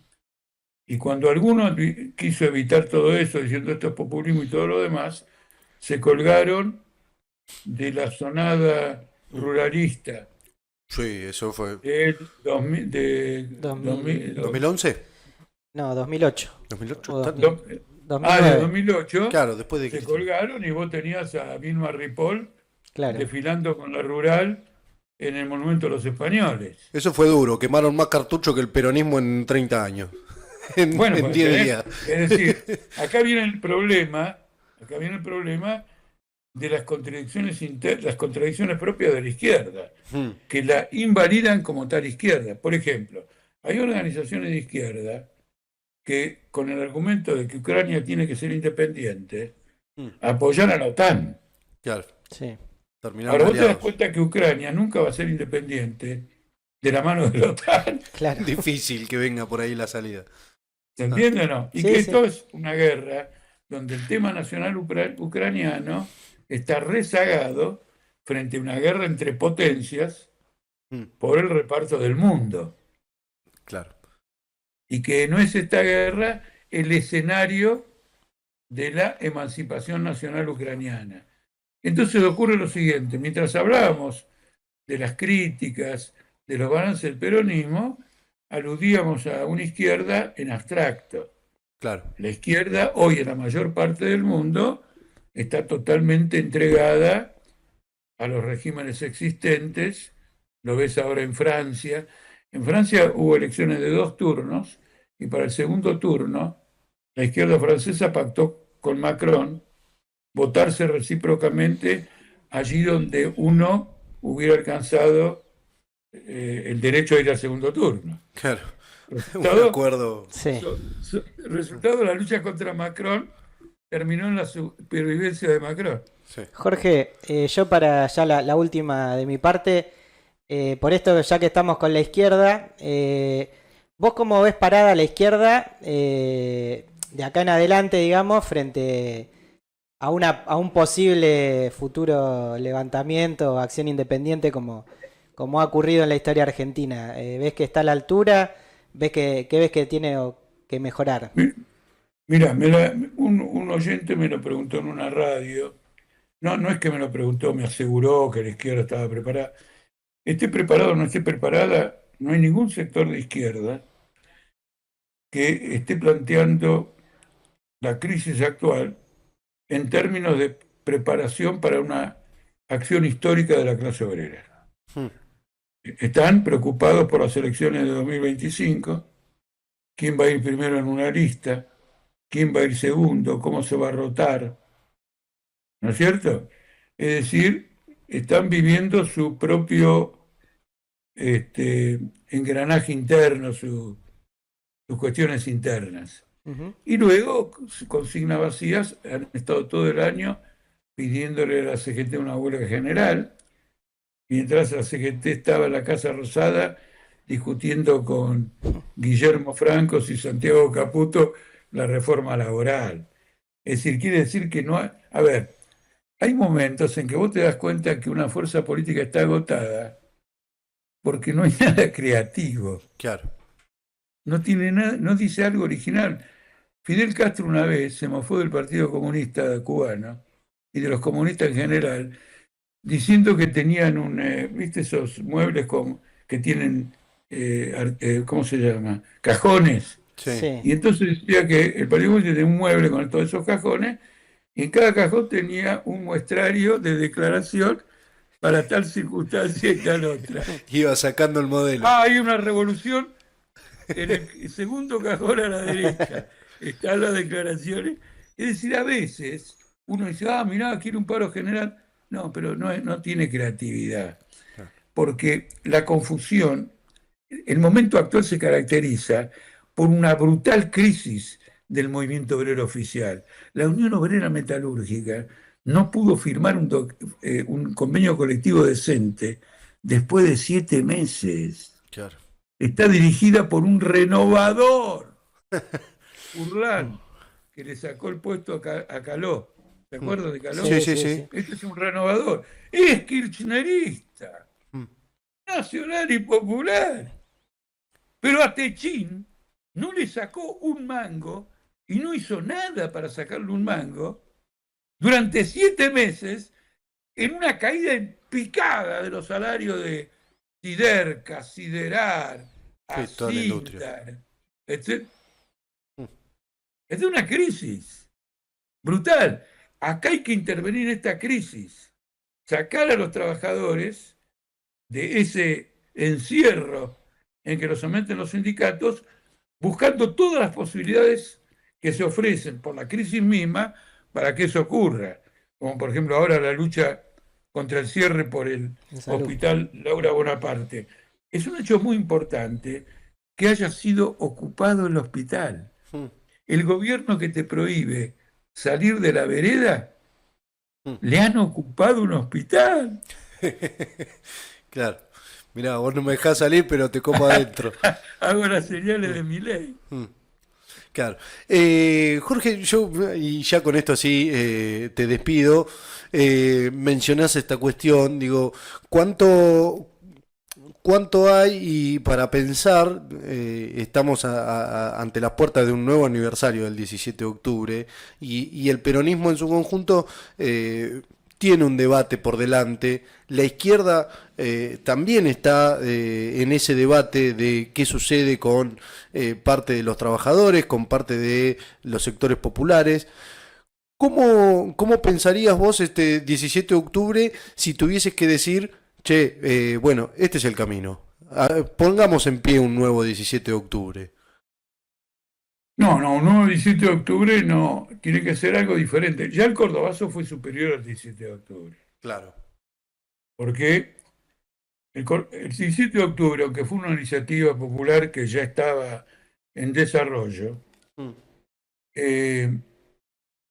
Y cuando alguno quiso evitar todo eso, diciendo esto es populismo y todo lo demás, se colgaron de la sonada ruralista Sí, eso fue. del 2000, 2011, No, 2008. 2008. O ¿Está? 2009. de 2008, Claro, después de se Cristina. colgaron y vos tenías a Vilma Ripoll Claro. desfilando con la rural en el Monumento a los Españoles. Eso fue duro, quemaron más cartucho que el peronismo en 30 años, Bueno, en pues, 10 días. es decir, acá viene el problema de las contradicciones las contradicciones propias de la izquierda, Hmm. que la invalidan como tal izquierda. Por ejemplo, hay organizaciones de izquierda que, con el argumento de que Ucrania tiene que ser independiente, apoyan a la OTAN. Claro, Sí. terminaron Ahora vos te das aliados. cuenta que Ucrania nunca va a ser independiente de la mano de la OTAN. Claro. Difícil que venga por ahí la salida. ¿Se entiende o no? Y Sí, que sí. esto es una guerra donde el tema nacional ucraniano está rezagado frente a una guerra entre potencias Hmm. por el reparto del mundo. Claro. Y que no es esta guerra el escenario de la emancipación nacional ucraniana. Entonces ocurre lo siguiente, mientras hablábamos de las críticas, de los balances del peronismo, aludíamos a una izquierda en abstracto. Claro. La izquierda hoy en la mayor parte del mundo está totalmente entregada a los regímenes existentes. Lo ves ahora en Francia. En Francia hubo elecciones de 2 turnos y para el segundo turno la izquierda francesa pactó con Macron votarse recíprocamente allí donde uno hubiera alcanzado el derecho a ir al segundo turno. Claro. Un Resultado, acuerdo. Sí. resultado de la lucha contra Macron terminó en la supervivencia de Macron. Sí. Jorge, yo para ya la última de mi parte, por esto ya que estamos con la izquierda, ¿vos cómo ves parada la izquierda de acá en adelante, digamos, frente a un posible futuro levantamiento o acción independiente como ha ocurrido en la historia argentina? ¿Ves que está a la altura? ¿Qué ves que tiene que mejorar? Mira, un oyente me lo preguntó en una radio. No es que me lo preguntó, me aseguró que la izquierda estaba preparada. Esté preparado o no esté preparada, no hay ningún sector de izquierda que esté planteando la crisis actual en términos de preparación para una acción histórica de la clase obrera. Hmm. Están preocupados por las elecciones de 2025, quién va a ir primero en una lista, quién va a ir segundo, cómo se va a rotar, ¿no es cierto? Es decir, están viviendo su propio engranaje interno, sus cuestiones internas. Ujú. Y luego, consignas vacías, han estado todo el año pidiéndole a la CGT una huelga general, mientras la CGT estaba en la Casa Rosada discutiendo con Guillermo Francos y Santiago Caputo la reforma laboral. Es decir, quiere decir que no hay... A ver, hay momentos en que vos te das cuenta que una fuerza política está agotada porque no hay nada creativo, Claro. no tiene nada, no dice algo original. Fidel Castro una vez se mofó del Partido Comunista Cubano y de los comunistas en general, diciendo que tenían ¿viste esos muebles que tienen, ¿cómo se llama? Cajones. Sí. Sí. Y entonces decía que el Partido Comunista tenía un mueble con todos esos cajones y en cada cajón tenía un muestrario de declaración para tal circunstancia y tal otra. Iba sacando el modelo. Ah, hay una revolución en el segundo cajón a la derecha. Están las declaraciones. Es decir, a veces uno dice, mirá, quiere un paro general. No, pero no tiene creatividad. Porque la confusión, el momento actual se caracteriza por una brutal crisis del movimiento obrero oficial. La Unión Obrera Metalúrgica no pudo firmar un convenio colectivo decente después de 7 meses. Claro. Está dirigida por un renovador, Urlán, que le sacó el puesto a Caló. ¿Te acuerdas de Caló? Sí, sí, sí. Este es un renovador. Es kirchnerista, Mm. nacional y popular. Pero a Techín no le sacó un mango y no hizo nada para sacarle un mango durante 7 meses en una caída en picada de los salarios de Siderca, Siderar, Sí, toda la industria. Asintar, etc. Es de una crisis brutal. Acá hay que intervenir en esta crisis, sacar a los trabajadores de ese encierro en que los someten los sindicatos, buscando todas las posibilidades que se ofrecen por la crisis misma para que eso ocurra. Como por ejemplo ahora la lucha contra el cierre por el Salud. Hospital Laura Bonaparte. Es un hecho muy importante que haya sido ocupado el hospital. Mm. El gobierno que te prohíbe salir de la vereda, Mm. le han ocupado un hospital. Claro. Mirá, vos no me dejás salir, pero te como adentro. Hago las señales de mi ley. Mm. Claro. Jorge, yo, y ya con esto así te despido, mencionás esta cuestión, digo, ¿cuánto hay? Y para pensar, estamos ante las puertas de un nuevo aniversario del 17 de octubre y el peronismo en su conjunto tiene un debate por delante. La izquierda también está en ese debate de qué sucede con parte de los trabajadores, con parte de los sectores populares. ¿Cómo pensarías vos este 17 de octubre si tuvieses que decir, che, bueno, este es el camino? Pongamos en pie un nuevo 17 de octubre. No, un nuevo 17 de octubre no, tiene que ser algo diferente. Ya el cordobazo fue superior al 17 de octubre, Claro. porque el 17 de octubre, aunque fue una iniciativa popular que ya estaba en desarrollo, Mm.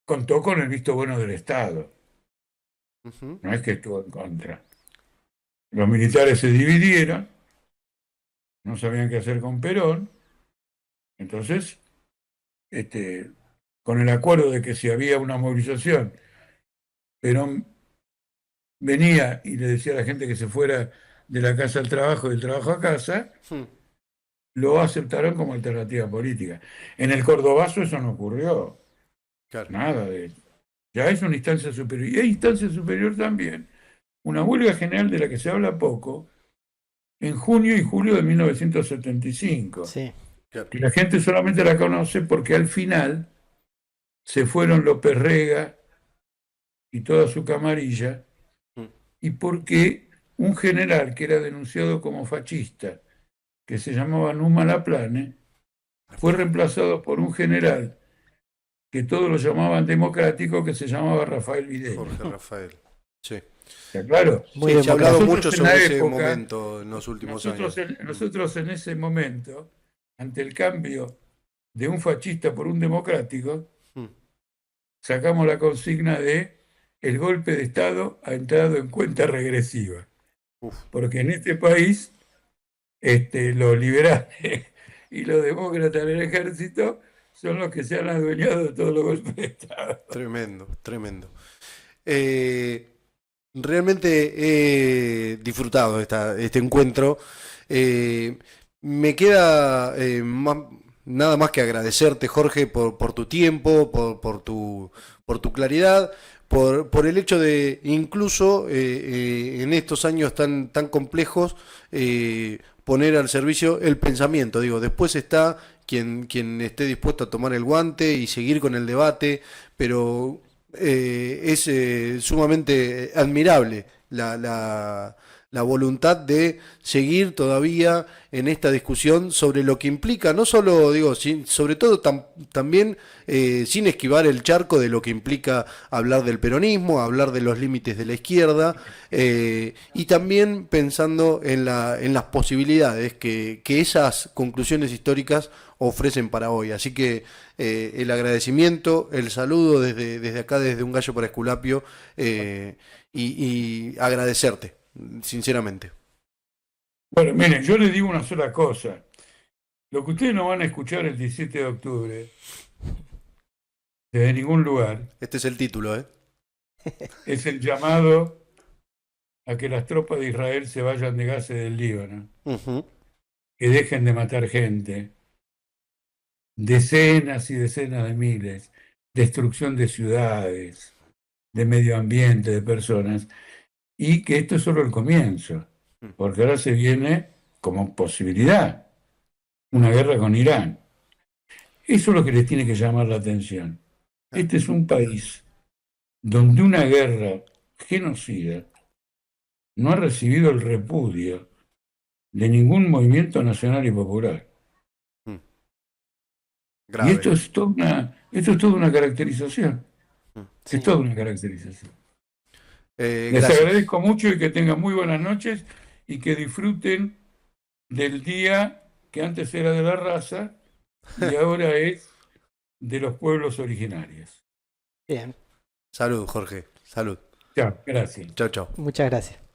contó con el visto bueno del Estado, Ujú. no es que estuvo en contra. Los militares se dividieron, no sabían qué hacer con Perón, entonces, con el acuerdo de que si había una movilización, Perón venía y le decía a la gente que se fuera de la casa al trabajo y del trabajo a casa, Mm. lo aceptaron como alternativa política. En el cordobazo eso no ocurrió, Claro. nada de eso. Ya es una instancia superior. Y hay instancia superior también, una huelga general de la que se habla poco, en junio y julio de 1975. Sí. Claro. Y la gente solamente la conoce porque al final se fueron López Rega y toda su camarilla, Mm. y porque un general que era denunciado como fascista, que se llamaba Numa Laplane, fue reemplazado por un general que todos lo llamaban democrático, que se llamaba Rafael Videla. Jorge Rafael. Sí. ¿Está claro? Muy Sí, se ha hablado democrático. mucho Nosotros en la sobre ese época, momento en los últimos años. Nosotros en ese momento, ante el cambio de un fascista por un democrático, Mm. sacamos la consigna de el golpe de Estado ha entrado en cuenta regresiva. Uf. Porque en este país los liberales y los demócratas en el ejército son los que se han adueñado de todos los golpes de Estado. Tremendo, tremendo. Eh, Realmente he disfrutado este encuentro. Eh, Me queda nada más que agradecerte, Jorge, por tu tiempo, por tu claridad, por el hecho de incluso en estos años tan complejos poner al servicio el pensamiento. Digo, después está quien esté dispuesto a tomar el guante y seguir con el debate, pero es sumamente admirable la voluntad de seguir todavía en esta discusión sobre lo que implica, no solo, digo, sobre todo también sin esquivar el charco de lo que implica hablar del peronismo, hablar de los límites de la izquierda, y también pensando en las posibilidades que esas conclusiones históricas ofrecen para hoy. Así que el agradecimiento, el saludo desde acá, desde Un Gallo para Esculapio, y agradecerte, sinceramente. Bueno, miren, yo les digo una sola cosa. Lo que ustedes no van a escuchar el 17 de octubre, desde ningún lugar, Este es el título, ¿eh? es el llamado a que las tropas de Israel se vayan de Gaza y del Líbano, Ujú. que dejen de matar gente, decenas y decenas de miles, destrucción de ciudades, de medio ambiente, de personas, y que esto es solo el comienzo, porque ahora se viene como posibilidad una guerra con Irán. Eso es lo que les tiene que llamar la atención. Este es un país donde una guerra genocida no ha recibido el repudio de ningún movimiento nacional y popular. Mm. Y Grave. esto es toda una caracterización. Sí. Es toda una caracterización. Les Gracias. agradezco mucho y que tengan muy buenas noches y que disfruten del día que antes era de la raza y ahora es de los pueblos originarios. Bien, Salud, Jorge. Salud. Chao, gracias. Chao, chao. muchas gracias.